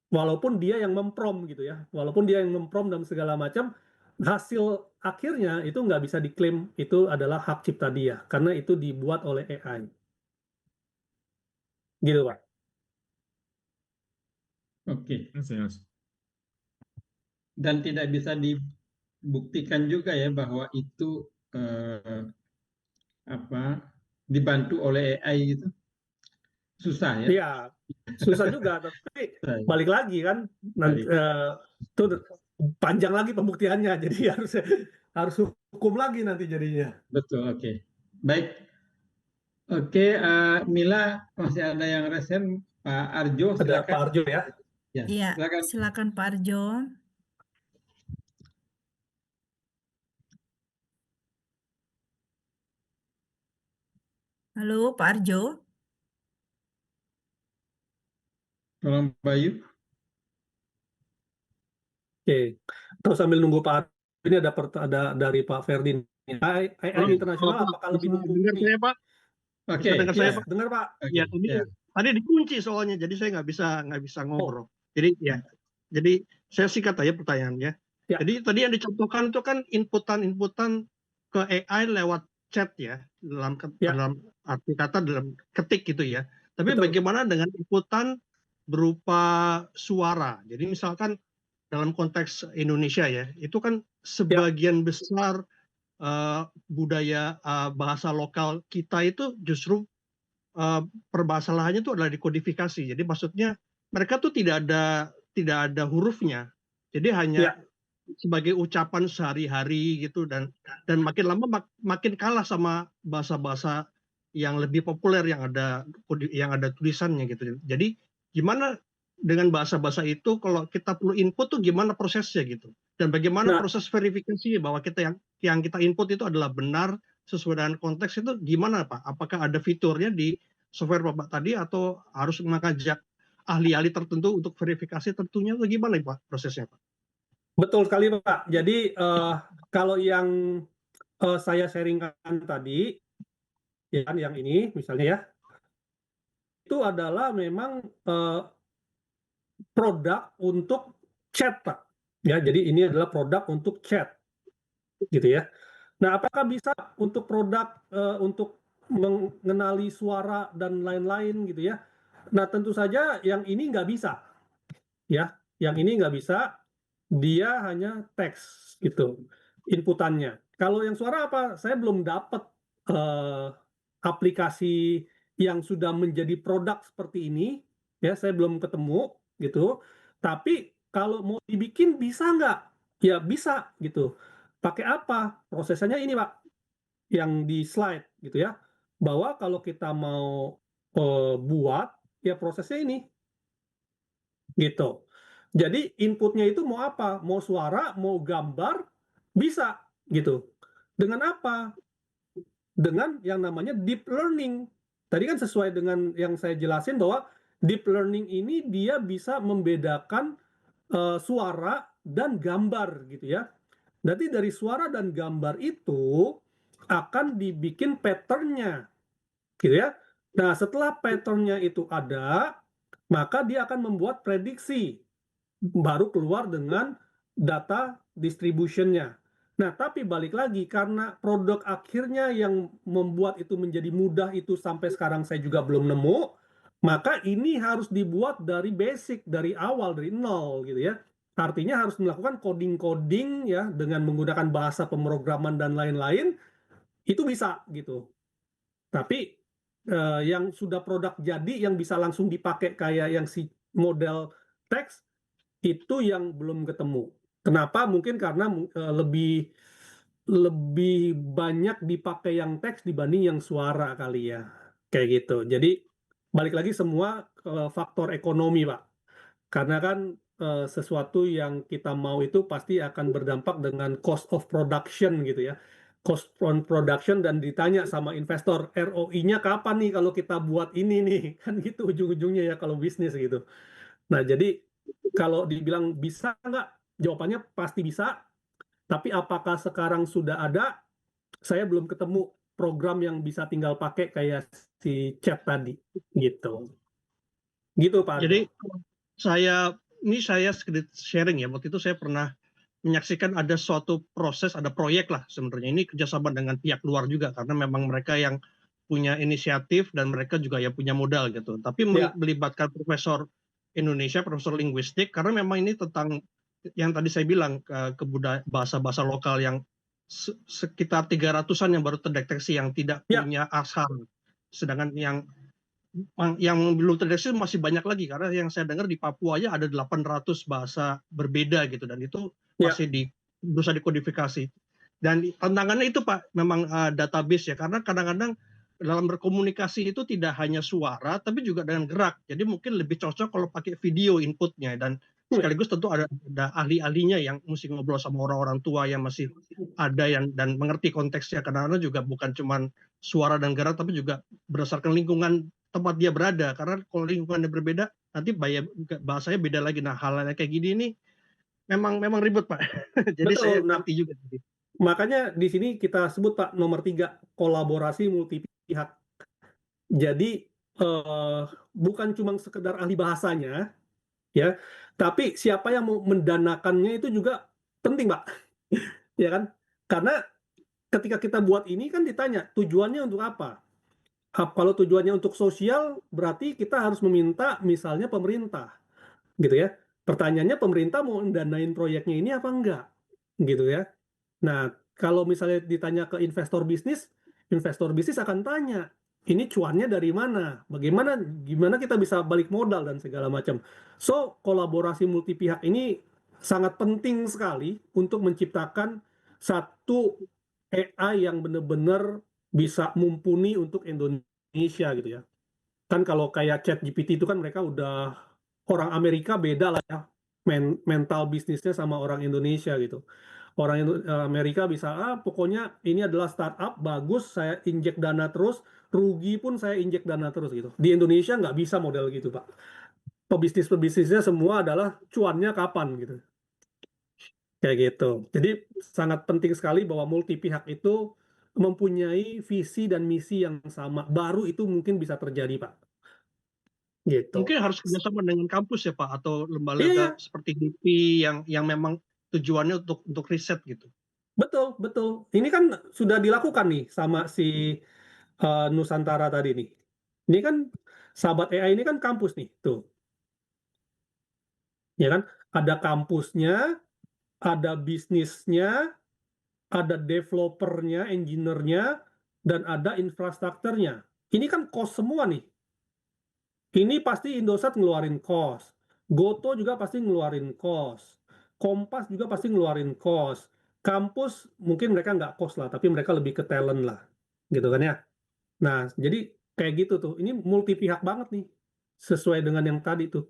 Walaupun dia yang memprom gitu ya. Walaupun dia yang memprom dan segala macam, hasil akhirnya itu nggak bisa diklaim itu adalah hak cipta dia, karena itu dibuat oleh AI. Gitu, Pak. Oke. Yes. Dan tidak bisa dibuktikan juga ya bahwa itu dibantu oleh AI itu susah ya. Iya, susah juga, tapi balik lagi kan, nanti itu panjang lagi pembuktiannya, jadi harus hukum lagi nanti jadinya. Betul, oke. Baik. Oke, Mila, masih ada yang resen? Pak Arjo, Ada silakan. Pak Arjo ya. Ya, Iya, silakan. silakan Pak Arjo. Halo, Pak Arjo. Tolong Bayu. Oke, terus sambil nunggu Pak Arjo, ini ada dari Pak Ferdin. AI internasional apakah lebih mumpuni? Dengar saya, Pak? Oke, Bisa dengar saya, Pak? Dengar, Pak. Ya, tadi dikunci soalnya, jadi saya nggak bisa ngobrol. Jadi jadi saya singkat aja pertanyaannya. Ya. Jadi tadi yang dicontohkan itu kan inputan ke AI lewat chat ya, dalam arti kata dalam ketik gitu ya. Tapi Betul. bagaimana dengan inputan berupa suara? Jadi misalkan dalam konteks Indonesia ya, itu kan sebagian besar budaya bahasa lokal kita itu justru permasalahannya itu adalah dikodifikasi. Jadi maksudnya mereka tuh tidak ada hurufnya. Jadi hanya sebagai ucapan sehari-hari gitu, dan makin lama makin kalah sama bahasa-bahasa yang lebih populer yang ada tulisannya gitu. Jadi gimana dengan bahasa-bahasa itu kalau kita perlu input tuh gimana prosesnya gitu. Dan bagaimana proses verifikasi bahwa yang kita input itu adalah benar sesuai dengan konteks itu gimana, Pak? Apakah ada fiturnya di software Bapak tadi atau harus mengajak ahli-ahli tertentu untuk verifikasi tentunya atau gimana, Pak, prosesnya, Pak? Betul sekali, Pak. Jadi kalau yang saya sharingkan tadi, ya kan, yang ini misalnya ya, itu adalah memang produk untuk chat, Pak. Ya, jadi ini adalah produk untuk chat, gitu ya. Nah, apakah bisa untuk produk untuk mengenali suara dan lain-lain gitu ya? Nah, tentu saja yang ini nggak bisa, ya. Yang ini nggak bisa. Dia hanya teks gitu inputannya. Kalau yang suara apa? Saya belum dapat aplikasi yang sudah menjadi produk seperti ini. Ya, saya belum ketemu gitu. Tapi kalau mau dibikin bisa nggak? Ya bisa gitu. Pakai apa? Prosesnya ini, Pak. yang di slide gitu ya, bahwa kalau kita mau buat ya prosesnya ini gitu. Jadi inputnya itu mau apa? Mau suara, mau gambar, bisa gitu. Dengan apa? Dengan yang namanya deep learning. Tadi kan sesuai dengan yang saya jelasin bahwa deep learning ini dia bisa membedakan suara dan gambar gitu ya. Berarti dari suara dan gambar itu akan dibikin pattern-nya gitu ya. Nah, setelah pattern-nya itu ada, maka dia akan membuat prediksi, baru keluar dengan data distribution-nya. Nah, tapi balik lagi, karena produk akhirnya yang membuat itu menjadi mudah itu sampai sekarang saya juga belum nemu, maka ini harus dibuat dari basic, dari awal, dari nol gitu ya. Artinya harus melakukan coding-coding ya, dengan menggunakan bahasa pemrograman dan lain-lain, itu bisa gitu. Tapi yang sudah produk jadi, yang bisa langsung dipakai kayak yang si model teks, itu yang belum ketemu. Kenapa? Mungkin karena lebih banyak dipakai yang teks dibanding yang suara kali ya. Kayak gitu. Jadi balik lagi semua faktor ekonomi, Pak. Karena kan sesuatu yang kita mau itu pasti akan berdampak dengan cost of production gitu ya. Cost of production, dan ditanya sama investor, ROI-nya kapan nih kalau kita buat ini nih? Kan gitu ujung-ujungnya ya kalau bisnis gitu. Nah, jadi kalau dibilang bisa nggak? Jawabannya pasti bisa. Tapi apakah sekarang sudah ada? Saya belum ketemu program yang bisa tinggal pakai kayak si chat tadi. Gitu. Gitu, Pak Argo. Jadi saya sedikit sharing ya. Waktu itu saya pernah menyaksikan ada suatu proses, ada proyek lah sebenarnya. Ini kerjasama dengan pihak luar juga, karena memang mereka yang punya inisiatif dan mereka juga yang punya modal gitu. Tapi melibatkan profesor Indonesia, profesor linguistik, karena memang ini tentang yang tadi saya bilang bahasa-bahasa lokal yang sekitar 300-an yang baru terdeteksi yang tidak punya asal. Sedangkan yang belum terdeteksi masih banyak lagi, karena yang saya dengar di Papua aja ada 800 bahasa berbeda gitu, dan itu masih berusaha dikodifikasi. Dan tantangannya itu Pak, memang database ya, karena kadang-kadang dalam berkomunikasi itu tidak hanya suara tapi juga dengan gerak. Jadi mungkin lebih cocok kalau pakai video inputnya, dan sekaligus tentu ada ahli-ahlinya yang mesti ngobrol sama orang-orang tua yang masih ada dan mengerti konteksnya. Kadang-kadang juga bukan cuma suara dan gerak, tapi juga berdasarkan lingkungan tempat dia berada, karena kalau lingkungannya berbeda nanti bahasanya beda lagi. Nah, hal-hal kayak gini ini memang ribet Pak. Jadi betul, saya ngerti juga. Makanya di sini kita sebut Pak nomor 3, kolaborasi multi pihak. Jadi bukan cuma sekedar ahli bahasanya ya, tapi siapa yang mau mendanakannya itu juga penting Pak. Ya kan? Karena ketika kita buat ini kan ditanya tujuannya untuk apa? Kalau tujuannya untuk sosial, berarti kita harus meminta misalnya pemerintah, gitu ya. Pertanyaannya, pemerintah mau mendanain proyeknya ini apa enggak, gitu ya. Nah, kalau misalnya ditanya ke investor bisnis akan tanya, ini cuannya dari mana? Gimana kita bisa balik modal dan segala macam. So, kolaborasi multi pihak ini sangat penting sekali untuk menciptakan satu AI yang benar-benar bisa mumpuni untuk Indonesia gitu ya. Kan kalau kayak ChatGPT itu kan mereka udah, orang Amerika beda lah ya mental bisnisnya sama orang Indonesia gitu. Orang Amerika bisa pokoknya ini adalah startup bagus, saya injek dana terus, rugi pun saya injek dana terus gitu. Di Indonesia nggak bisa model gitu Pak. Pebisnisnya semua adalah cuannya kapan gitu. Kayak gitu. Jadi sangat penting sekali bahwa multi pihak itu mempunyai visi dan misi yang sama. Baru itu mungkin bisa terjadi, Pak. Gitu. Mungkin harus kerjasama dengan kampus ya Pak, atau lembaga seperti DIPI yang memang tujuannya untuk riset gitu. Betul, betul. Ini kan sudah dilakukan nih sama si Nusantara tadi nih. Ini kan sahabat AI ini kan kampus nih, tuh. Ya kan? Ada kampusnya, ada bisnisnya, ada developernya, engineer-nya, dan ada infrastrukturnya. Ini kan cost semua nih. Ini pasti Indosat ngeluarin cost. Goto juga pasti ngeluarin cost. Kompas juga pasti ngeluarin cost. kampus mungkin mereka nggak cost lah, tapi mereka lebih ke talent lah, gitu kan ya. Nah, jadi kayak gitu tuh. Ini multi pihak banget nih, sesuai dengan yang tadi tuh.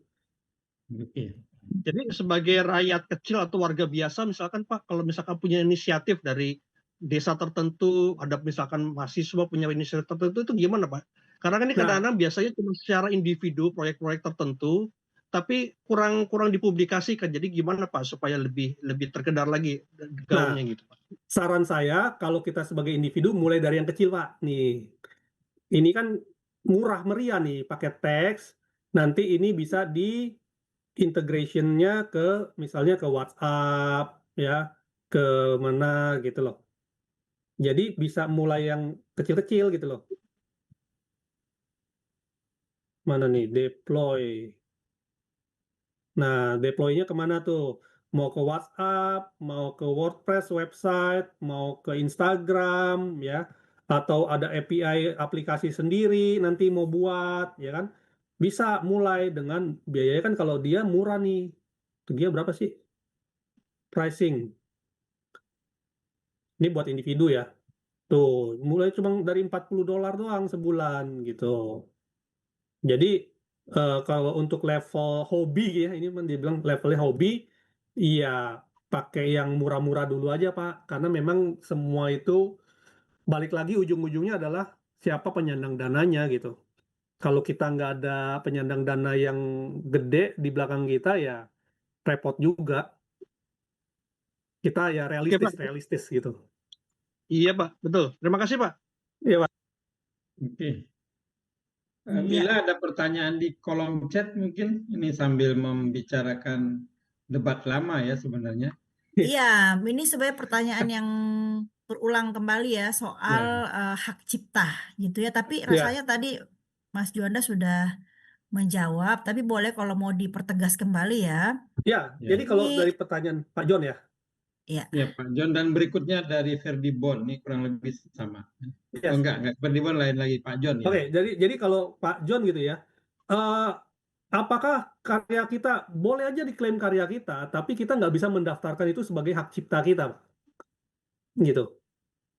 Jadi sebagai rakyat kecil atau warga biasa, misalkan Pak, kalau misalkan punya inisiatif dari desa tertentu, ada misalkan mahasiswa punya inisiatif tertentu, itu gimana Pak? Karena kan ini Nah, kadang-kadang biasanya cuma secara individu, proyek-proyek tertentu, tapi kurang dipublikasikan. Jadi gimana Pak supaya lebih terkenal lagi nah, gaungnya gitu Pak? saran saya kalau kita sebagai individu mulai dari yang kecil Pak. Nih, ini kan murah meriah nih, pakai teks. Nanti ini bisa di integration-nya ke misalnya ke WhatsApp ya, ke mana gitu loh. Jadi bisa mulai yang kecil-kecil gitu loh. Mana nih deploy. Nah, deploy-nya kemana tuh? Mau ke WhatsApp, mau ke WordPress website, mau ke Instagram ya, atau ada API aplikasi sendiri nanti mau buat ya kan? Bisa mulai dengan biayanya kan kalau dia murah nih. Tuh dia berapa sih? Pricing. Ini buat individu ya. Tuh, mulai cuma dari $40 doang sebulan gitu. Jadi kalau untuk level hobi ya, ini dia bilang levelnya hobi, iya pakai yang murah-murah dulu aja Pak, karena memang semua itu balik lagi ujung-ujungnya adalah siapa penyandang dananya gitu. Kalau kita nggak ada penyandang dana yang gede di belakang kita ya repot juga. Kita ya Oke Pak. realistis gitu. Iya Pak, betul. Terima kasih Pak. Iya Pak. Oke. Mila ada pertanyaan di kolom chat mungkin ini sambil membicarakan debat lama ya sebenarnya. Iya, ini sebenarnya pertanyaan yang berulang kembali ya soal hak cipta gitu ya. Tapi rasanya tadi Mas Juanda sudah menjawab, tapi boleh kalau mau dipertegas kembali ya. Ya, jadi kalau Ini dari pertanyaan Pak John ya. ya. Ya Pak John, dan berikutnya dari Ferdi Bon, ini kurang lebih sama. Oh enggak, Ferdi Bon lain lagi, Pak John ya. Oke, jadi kalau Pak John gitu ya, apakah karya kita boleh aja diklaim karya kita, tapi kita nggak bisa mendaftarkan itu sebagai hak cipta kita, Pak? Gitu.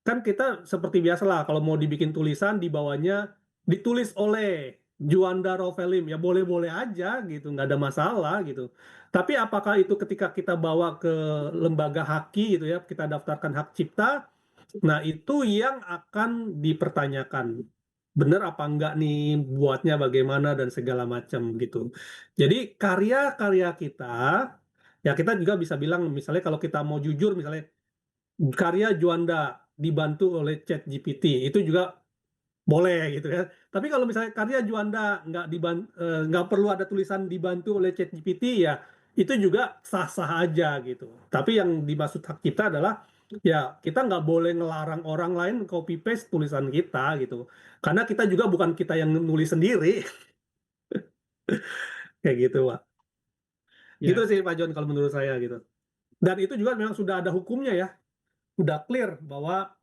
Kan kita seperti biasa lah, kalau mau dibikin tulisan di bawahnya ditulis oleh Juanda Rovelim, ya boleh-boleh aja gitu, nggak ada masalah gitu. Tapi apakah itu ketika kita bawa ke lembaga haki gitu ya, kita daftarkan hak cipta, nah itu yang akan dipertanyakan. Bener apa enggak nih, buatnya bagaimana dan segala macam gitu. Jadi karya-karya kita, ya kita juga bisa bilang misalnya kalau kita mau jujur misalnya karya Juanda dibantu oleh ChatGPT itu juga boleh gitu ya. Tapi kalau misalnya karya Juanda nggak perlu ada tulisan dibantu oleh ChatGPT ya itu juga sah-sah aja gitu. Tapi yang dimaksud hak kita adalah ya kita nggak boleh ngelarang orang lain copy paste tulisan kita gitu. Karena kita juga bukan kita yang nulis sendiri. Kayak gitu, Pak. Gitu sih Pak John kalau menurut saya gitu. Dan itu juga memang sudah ada hukumnya ya. Udah clear bahwa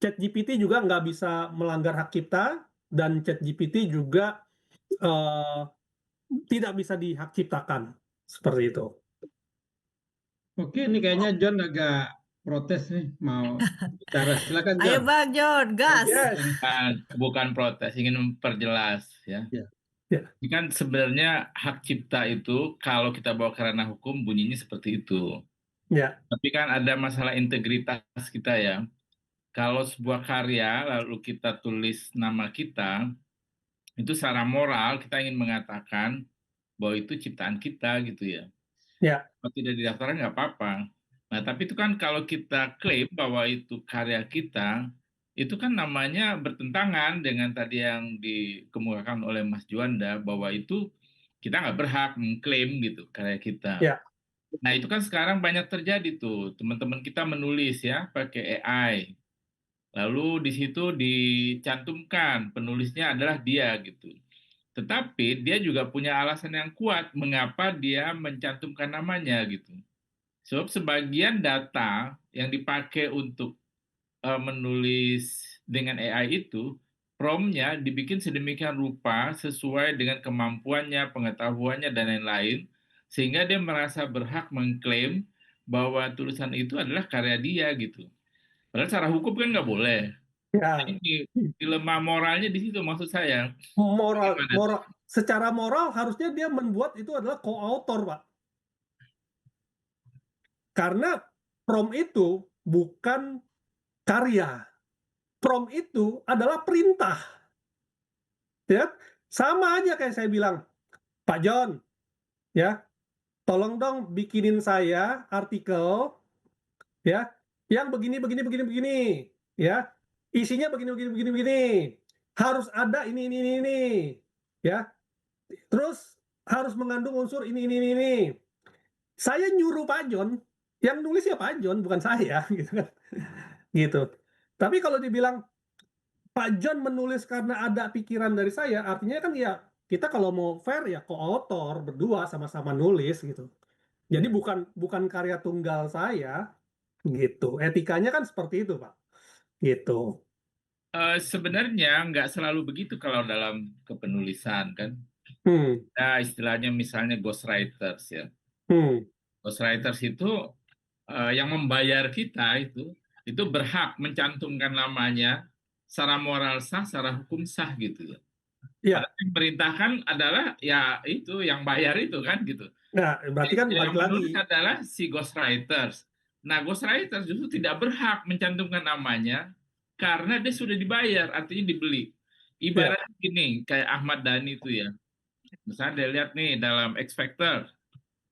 ChatGPT juga nggak bisa melanggar hak cipta dan ChatGPT juga tidak bisa dihak ciptakan seperti itu. Oke, ini kayaknya John agak protes nih, mau bicara. Silakan John. Ayo Bang John, gas. Bukan protes, ingin memperjelas ya. Ini kan sebenarnya hak cipta itu kalau kita bawa ke ranah hukum bunyinya seperti itu. Ya. Tapi kan ada masalah integritas kita ya. Kalau sebuah karya lalu kita tulis nama kita, itu secara moral kita ingin mengatakan bahwa itu ciptaan kita gitu ya. Ya. Kalau tidak didaftarkan nggak apa-apa. Nah, tapi itu kan kalau kita klaim bahwa itu karya kita, itu kan namanya bertentangan dengan tadi yang dikemukakan oleh Mas Juanda, bahwa itu kita nggak berhak mengklaim gitu karya kita. Ya. Nah, itu kan sekarang banyak terjadi tuh, teman-teman kita menulis ya pakai AI. Lalu di situ dicantumkan penulisnya adalah dia gitu. Tetapi dia juga punya alasan yang kuat mengapa dia mencantumkan namanya gitu. Sebab sebagian data yang dipakai untuk menulis dengan AI itu, prompt-nya dibikin sedemikian rupa sesuai dengan kemampuannya, pengetahuannya, dan lain-lain, sehingga dia merasa berhak mengklaim bahwa tulisan itu adalah karya dia gitu. Padahal secara hukum kan nggak boleh. Ya, Ini dilema moralnya di situ maksud saya. moral, Gimana tuh? secara moral harusnya dia membuat itu adalah co-author, Pak. Karena prompt itu bukan karya. Prompt itu adalah perintah. Ya, sama aja kayak saya bilang, Pak John, ya, tolong dong bikinin saya artikel, ya, yang begini, ya, isinya begini, harus ada ini, ya, terus harus mengandung unsur ini. Saya nyuruh Pak John, yang nulis ya Pak John, bukan saya, gitu kan, gitu. Tapi kalau dibilang Pak John menulis karena ada pikiran dari saya, artinya kan ya kita kalau mau fair ya co-author berdua sama-sama nulis gitu. Jadi bukan karya tunggal saya gitu. Etikanya kan seperti itu, Pak. Gitu. Sebenarnya nggak selalu begitu kalau dalam kepenulisan kan. Nah, istilahnya misalnya ghostwriters ya. Ghostwriters itu yang membayar kita itu berhak mencantumkan namanya secara moral sah, secara hukum sah gitu ya. Iya. Padahal yang perintahkan adalah ya itu yang bayar itu kan gitu. Nah, berarti kan yang balik menulis lagi. adalah si ghostwriters. Nah, ghostwriters justru tidak berhak mencantumkan namanya karena dia sudah dibayar, artinya dibeli. Ibarat gini, kayak Ahmad Dhani itu ya. Misalnya dia lihat nih dalam X Factor,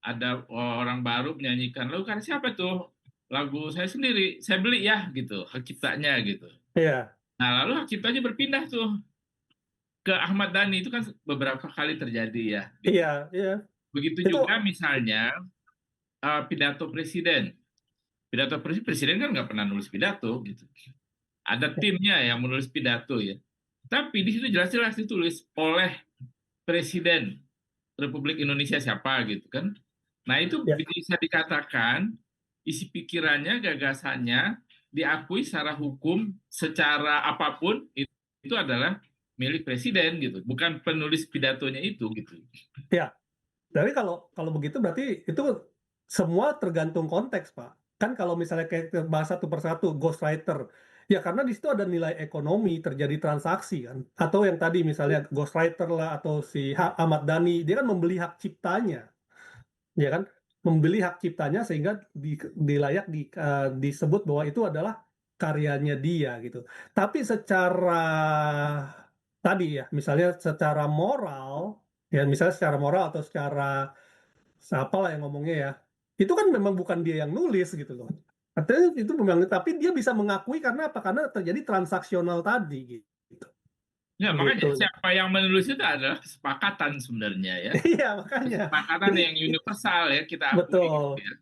ada orang baru menyanyikan, lalu kan siapa tuh? Lagu saya sendiri, saya beli ya gitu, hak ciptanya gitu. Iya. Nah, lalu hak ciptanya berpindah tuh ke Ahmad Dhani, itu kan beberapa kali terjadi ya. Iya. Begitu Itu- juga misalnya pidato presiden. Pidato presiden kan nggak pernah nulis pidato gitu. Ada timnya yang menulis pidato ya. Tapi di situ jelas-jelas ditulis oleh Presiden Republik Indonesia siapa gitu kan. Nah, itu bisa dikatakan isi pikirannya, gagasannya diakui secara hukum, secara apapun itu adalah milik presiden gitu, bukan penulis pidatonya itu gitu. Ya. Tapi kalau begitu berarti itu semua tergantung konteks, Pak. Kan kalau misalnya kayak bahas satu persatu ghostwriter, ya karena di situ ada nilai ekonomi, terjadi transaksi kan. Atau yang tadi misalnya ghostwriter lah atau si Ahmad Dhani, dia kan membeli hak ciptanya. Ya kan? Membeli hak ciptanya sehingga disebut bahwa itu adalah karyanya dia gitu. Tapi secara tadi ya, misalnya secara moral, ya misalnya secara moral atau secara apalah yang ngomongnya ya, itu kan memang bukan dia yang nulis gitu loh. Artinya itu memang, tapi dia bisa mengakui karena apa? Karena terjadi transaksional tadi gitu. Ya, makanya Gitu. siapa yang menulis itu adalah kesepakatan sebenarnya ya. Iya, makanya. Kesepakatan yang universal ya kita akui. Betul. Gitu ya.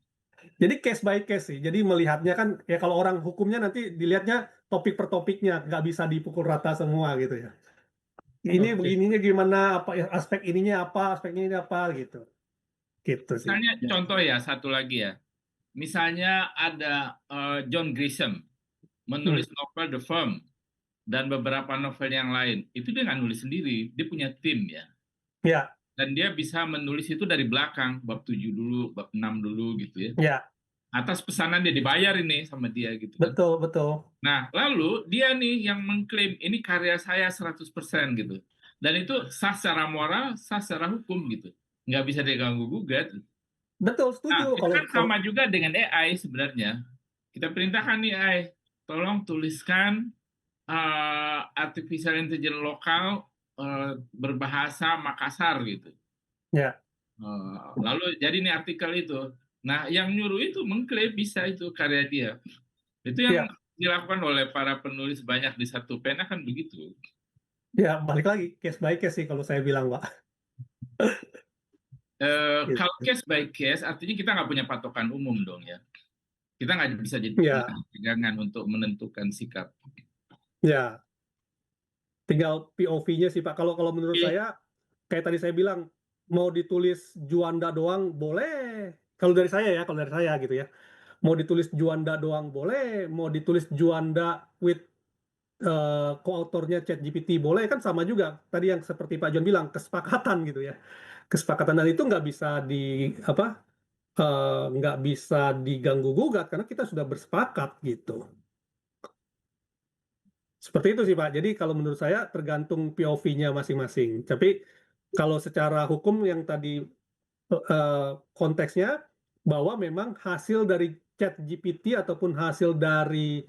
Jadi case by case sih. Jadi melihatnya kan ya kalau orang hukumnya nanti dilihatnya topik per topiknya, nggak bisa dipukul rata semua gitu ya. Ini begininya gimana, apa aspek ininya apa, aspeknya ini apa gitu. Gitu sih. Misalnya contoh ya, satu lagi ya. Misalnya ada John Grisham menulis novel The Firm dan beberapa novel yang lain. Itu dia nggak nulis sendiri, dia punya tim ya. Ya. Dan dia bisa menulis itu dari belakang, bab 7 dulu, bab 6 dulu gitu ya. Ya. Atas pesanan dia dibayar ini sama dia gitu kan. Betul. Nah, lalu dia nih yang mengklaim ini karya saya 100% gitu. Dan itu sah secara moral, sah secara hukum gitu. Nggak bisa diganggu gugat. Betul, setuju. Nah, itu kan sama juga dengan AI sebenarnya. Kita perintahkan nih AI, tolong tuliskan artificial intelligence lokal berbahasa Makassar gitu. Ya. Lalu jadi nih artikel itu. Nah, yang nyuruh itu mengklaim bisa itu karya dia. Itu yang dilakukan oleh para penulis banyak di satu pena kan begitu. Ya, balik lagi case by case sih kalau saya bilang, Pak. Kalau case by case artinya kita nggak punya patokan umum dong ya. Kita nggak bisa jadi pegangan untuk menentukan sikap. Ya, tinggal POV-nya sih Pak. Kalau menurut saya, kayak tadi saya bilang, mau ditulis Juanda doang boleh. Kalau dari saya gitu ya. Mau ditulis Juanda doang boleh, mau ditulis Juanda with co-autornya ChatGPT boleh, kan sama juga. Tadi yang seperti Pak John bilang, kesepakatan gitu ya. Kesepakatan, dan itu nggak bisa nggak bisa diganggu gugat karena kita sudah bersepakat gitu. Seperti itu sih Pak. Jadi kalau menurut saya tergantung POV-nya masing-masing. Tapi kalau secara hukum yang tadi konteksnya bahwa memang hasil dari ChatGPT ataupun hasil dari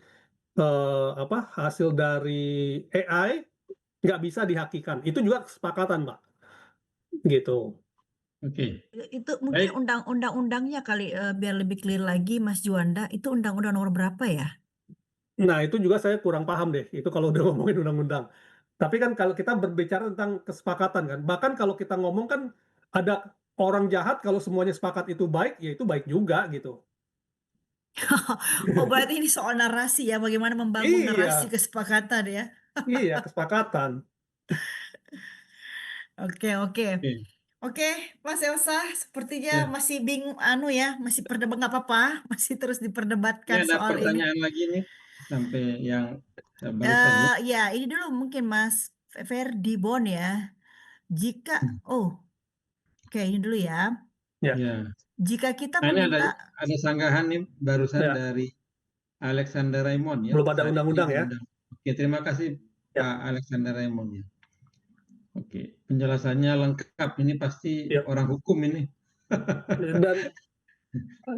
hasil dari AI nggak bisa dihakikan. Itu juga kesepakatan Pak. Gitu. Oke. Itu mungkin Baik. undang-undangnya kali biar lebih clear lagi Mas Juanda, itu undang-undang nomor berapa ya? Nah, itu juga saya kurang paham deh, itu kalau udah ngomongin undang-undang. Tapi kan kalau kita berbicara tentang kesepakatan kan, bahkan kalau kita ngomong kan ada orang jahat kalau semuanya sepakat itu baik, ya itu baik juga gitu. Oh berarti ini soal narasi ya, bagaimana membangun narasi Iya, kesepakatan ya. iya kesepakatan. Oke, oke. Oke. Oke, Mas Elsa, sepertinya Ya. masih bingung masih nggak apa-apa, masih terus Ini diperdebatkan ada soal ini. pertanyaan lagi nih sampai yang barusan ya. Ya, ini dulu mungkin Mas Ferdi Bon ya. Jika, oke ini dulu ya. Ya. Ya. Jika kita Nah, ini meminta, ada sanggahan nih barusan Ya. dari Alexander Raymond ya. Belum ada Saat ini undang-undang ya. diundang. Oke, terima kasih Ya. Pak Alexander Raymond ya. Oke, penjelasannya lengkap. Ini pasti Ya. orang hukum ini. Dan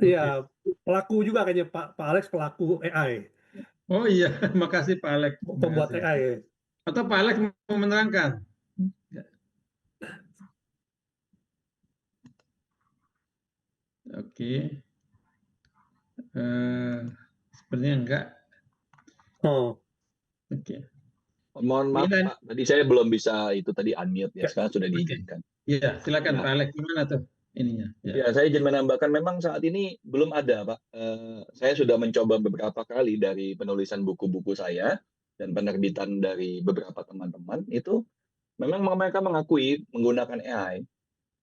ya pelaku juga kayaknya Pak Alex pelaku AI, Oh iya, makasih Pak Alex. pembuat Makasih. AI. Atau Pak Alex mau menerangkan? Oke. Sepertinya enggak. Oh. Oke. Mohon maaf Ini Pak, tadi saya belum bisa itu tadi unmute ya, Ya. sekarang sudah diizinkan. Iya, silakan Ya. Pak Alex. Gimana tuh ininya? Ya, saya izin menambahkan memang saat ini belum ada Pak. Saya sudah mencoba beberapa kali dari penulisan buku-buku saya dan penerbitan dari beberapa teman-teman itu memang mereka mengakui menggunakan AI.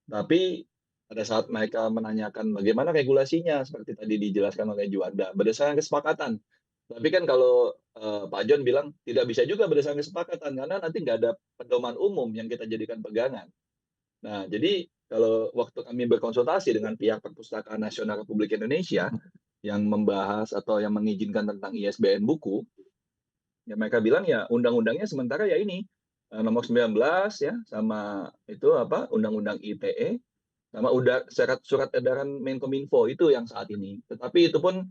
Tapi pada saat mereka menanyakan bagaimana regulasinya seperti tadi dijelaskan oleh Juanda berdasarkan kesepakatan. Tapi kan kalau Pak John bilang tidak bisa juga berdasarkan kesepakatan karena nanti nggak ada pedoman umum yang kita jadikan pegangan. Nah, jadi kalau waktu kami berkonsultasi dengan pihak Perpustakaan Nasional Republik Indonesia yang membahas atau yang mengizinkan tentang ISBN buku, ya mereka bilang ya undang-undangnya sementara ya ini nomor 19 ya sama itu apa Undang-Undang ITE sama udah surat edaran Menkominfo itu yang saat ini. Tetapi itu pun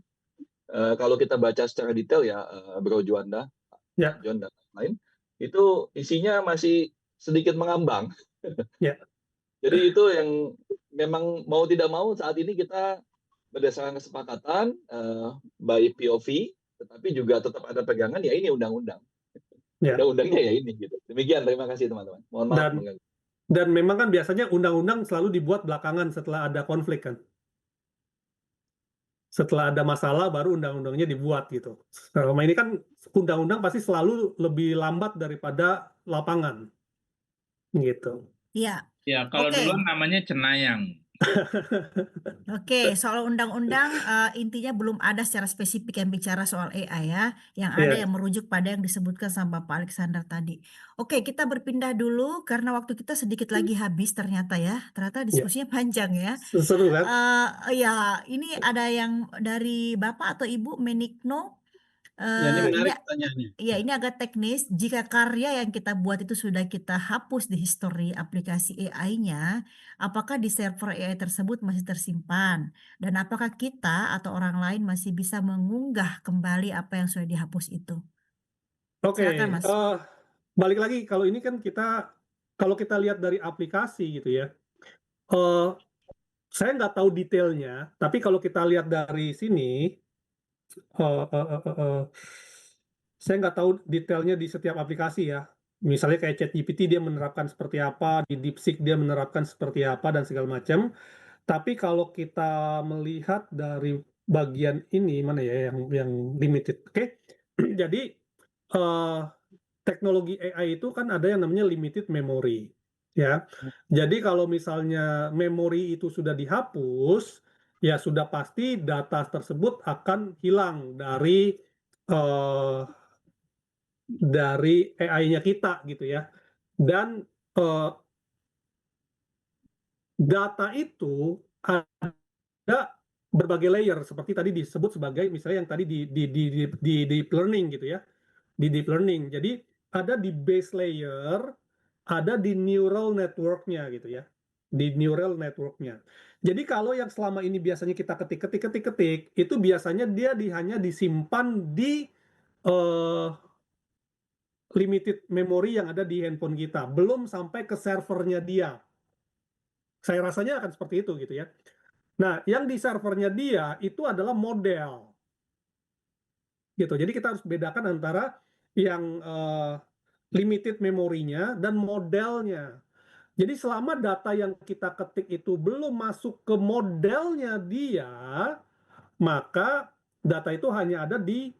kalau kita baca secara detail ya Bro Juanda, Ya. John dan lain, itu isinya masih sedikit mengambang. Ya. Jadi itu yang memang mau tidak mau saat ini kita berdasarkan kesepakatan by POV, tetapi juga tetap ada pegangan ya ini undang-undang. Ya. Undang-undangnya ya ini gitu. Demikian, terima kasih teman-teman. Mohon maaf. Dan memang kan biasanya undang-undang selalu dibuat belakangan setelah ada konflik kan. Setelah ada masalah baru undang-undangnya dibuat gitu. Selama ini kan undang-undang pasti selalu lebih lambat daripada lapangan. Gitu. Iya. Ya, kalau Oke. duluan namanya cenayang. Oke, soal undang-undang intinya belum ada secara spesifik yang bicara soal AI ya. Yang ada Iya. yang merujuk pada yang disebutkan sama Pak Alexander tadi. Oke, kita berpindah dulu karena waktu kita sedikit lagi habis ternyata ya. Ternyata diskusinya panjang ya. Seru kan? Ya, ini ada yang dari Bapak atau Ibu Menikno. Ya, ini menarik pertanyaannya. Ya, ini agak teknis. Jika karya yang kita buat itu sudah kita hapus di history aplikasi AI-nya, apakah di server AI tersebut masih tersimpan? Dan apakah kita atau orang lain masih bisa mengunggah kembali apa yang sudah dihapus itu? Oke, Silakan, Mas. balik lagi kalau ini kan kalau kita lihat dari aplikasi gitu ya, saya nggak tahu detailnya, tapi kalau kita lihat dari sini, saya nggak tahu detailnya di setiap aplikasi ya. Misalnya kayak ChatGPT dia menerapkan seperti apa, di DeepSeek dia menerapkan seperti apa dan segala macam. Tapi kalau kita melihat dari bagian ini mana ya yang limited, oke? Jadi teknologi AI itu kan ada yang namanya limited memory, ya. Jadi kalau misalnya memori itu sudah dihapus, ya sudah pasti data tersebut akan hilang dari AI-nya kita gitu ya. Dan data itu berbagai layer seperti tadi disebut sebagai misalnya yang tadi di deep learning gitu ya, di deep learning. Jadi ada di base layer, ada di neural network-nya gitu ya, di neural network-nya. Jadi kalau yang selama ini biasanya kita ketik itu biasanya dia hanya disimpan di limited memory yang ada di handphone kita, belum sampai ke servernya dia. Saya rasanya akan seperti itu gitu ya. Nah, yang di servernya dia itu adalah model. Gitu. Jadi kita harus bedakan antara yang limited memorinya dan modelnya. Jadi selama data yang kita ketik itu belum masuk ke modelnya dia, maka data itu hanya ada di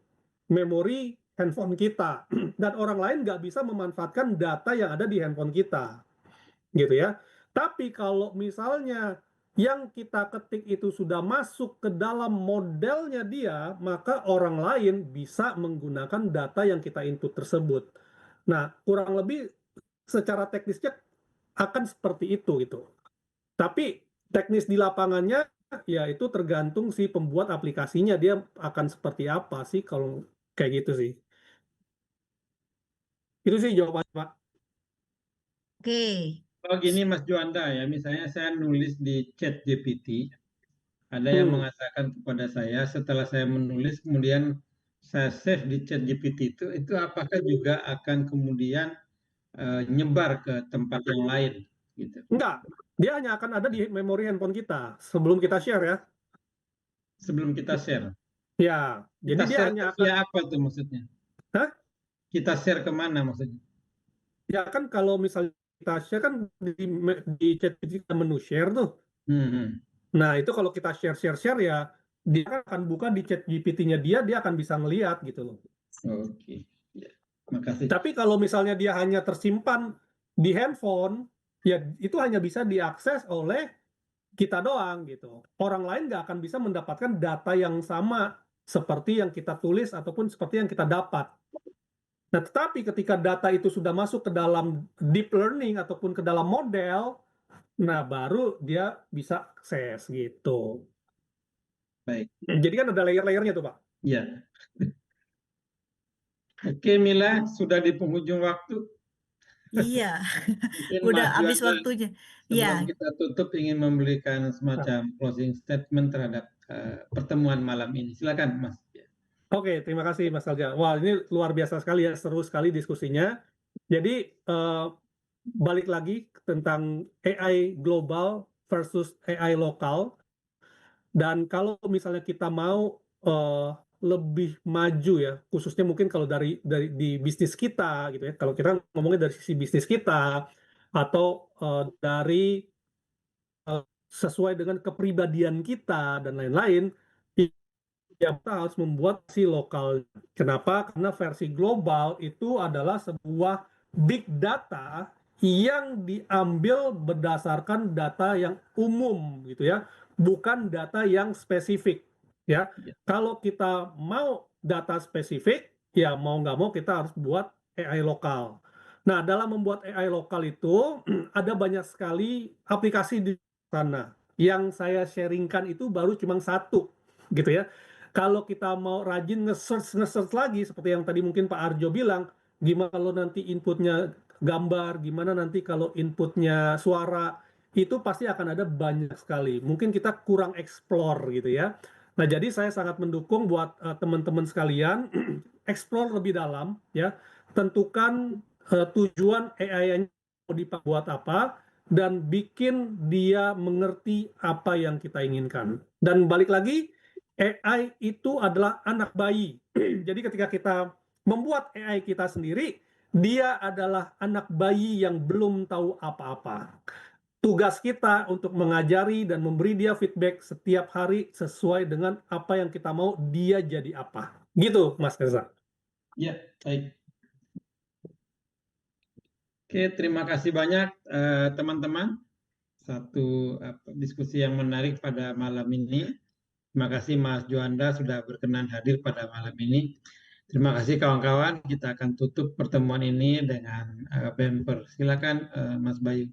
memori handphone kita. Dan orang lain nggak bisa memanfaatkan data yang ada di handphone kita. Gitu ya. Tapi kalau misalnya yang kita ketik itu sudah masuk ke dalam modelnya dia, maka orang lain bisa menggunakan data yang kita input tersebut. Nah, kurang lebih secara teknisnya akan seperti itu gitu. Tapi teknis di lapangannya ya itu tergantung si pembuat aplikasinya, dia akan seperti apa sih kalau kayak gitu sih. Itu sih jawabannya, Pak. Oke. Oh gini Mas Juanda ya, misalnya saya nulis di chat GPT, ada yang mengatakan kepada saya setelah saya menulis kemudian saya save di chat GPT itu apakah juga akan kemudian nyebar ke tempat yang lain gitu? Enggak, dia hanya akan ada di memori handphone kita sebelum kita share ya. Sebelum kita share? Ya, jadi Kita dia share hanya ke via apa tuh maksudnya? Hah? Kita share kemana maksudnya? Ya kan kalau misalnya kita share kan di chat kita menu share tuh. Nah itu kalau kita share ya dia akan buka di chat GPT-nya dia akan bisa ngelihat gitu loh. Oke, ya. Makasih. Tapi kalau misalnya dia hanya tersimpan di handphone, ya itu hanya bisa diakses oleh kita doang gitu. Orang lain nggak akan bisa mendapatkan data yang sama seperti yang kita tulis ataupun seperti yang kita dapat. Nah, tetapi ketika data itu sudah masuk ke dalam deep learning ataupun ke dalam model, nah baru dia bisa akses gitu. Baik. Jadi kan ada layer-layernya tuh, Pak. Iya. Oke, Mila, sudah di penghujung waktu. Iya, Mungkin udah Mas habis Juanda, waktunya. sebelum Iya, kita tutup ingin memberikan semacam closing statement terhadap pertemuan malam ini. Silakan, Mas. Oke, terima kasih Mas Alja. Wah, ini luar biasa sekali ya, seru sekali diskusinya. Jadi balik lagi tentang AI global versus AI lokal. Dan kalau misalnya kita mau lebih maju ya, khususnya mungkin kalau dari di bisnis kita gitu ya. Kalau kita ngomongin dari sisi bisnis kita atau dari sesuai dengan kepribadian kita dan lain-lain, ya kita harus membuat versi lokal. Kenapa? Karena versi global itu adalah sebuah big data yang diambil berdasarkan data yang umum gitu ya, bukan data yang spesifik ya. Kalau kita mau data spesifik, ya mau nggak mau kita harus buat AI lokal. Nah, dalam membuat AI lokal itu ada banyak sekali aplikasi di sana. Yang saya sharingkan itu baru cuma satu gitu ya. Kalau kita mau rajin nge-search lagi seperti yang tadi mungkin Pak Arjo bilang, gimana kalau nanti inputnya gambar, gimana nanti kalau inputnya suara, itu pasti akan ada banyak sekali. Mungkin kita kurang explore gitu ya. Nah, jadi saya sangat mendukung buat teman-teman sekalian explore lebih dalam ya. Tentukan tujuan AI-nya mau dibuat apa dan bikin dia mengerti apa yang kita inginkan. Dan balik lagi, AI itu adalah anak bayi. Jadi ketika kita membuat AI kita sendiri, dia adalah anak bayi yang belum tahu apa-apa. Tugas kita untuk mengajari dan memberi dia feedback setiap hari sesuai dengan apa yang kita mau dia jadi apa. Gitu, Mas Reza. Ya, baik. Oke, terima kasih banyak teman-teman. Satu diskusi yang menarik pada malam ini. Terima kasih Mas Juanda sudah berkenan hadir pada malam ini. Terima kasih kawan-kawan. Kita akan tutup pertemuan ini dengan bumper. Silakan Mas Bayu.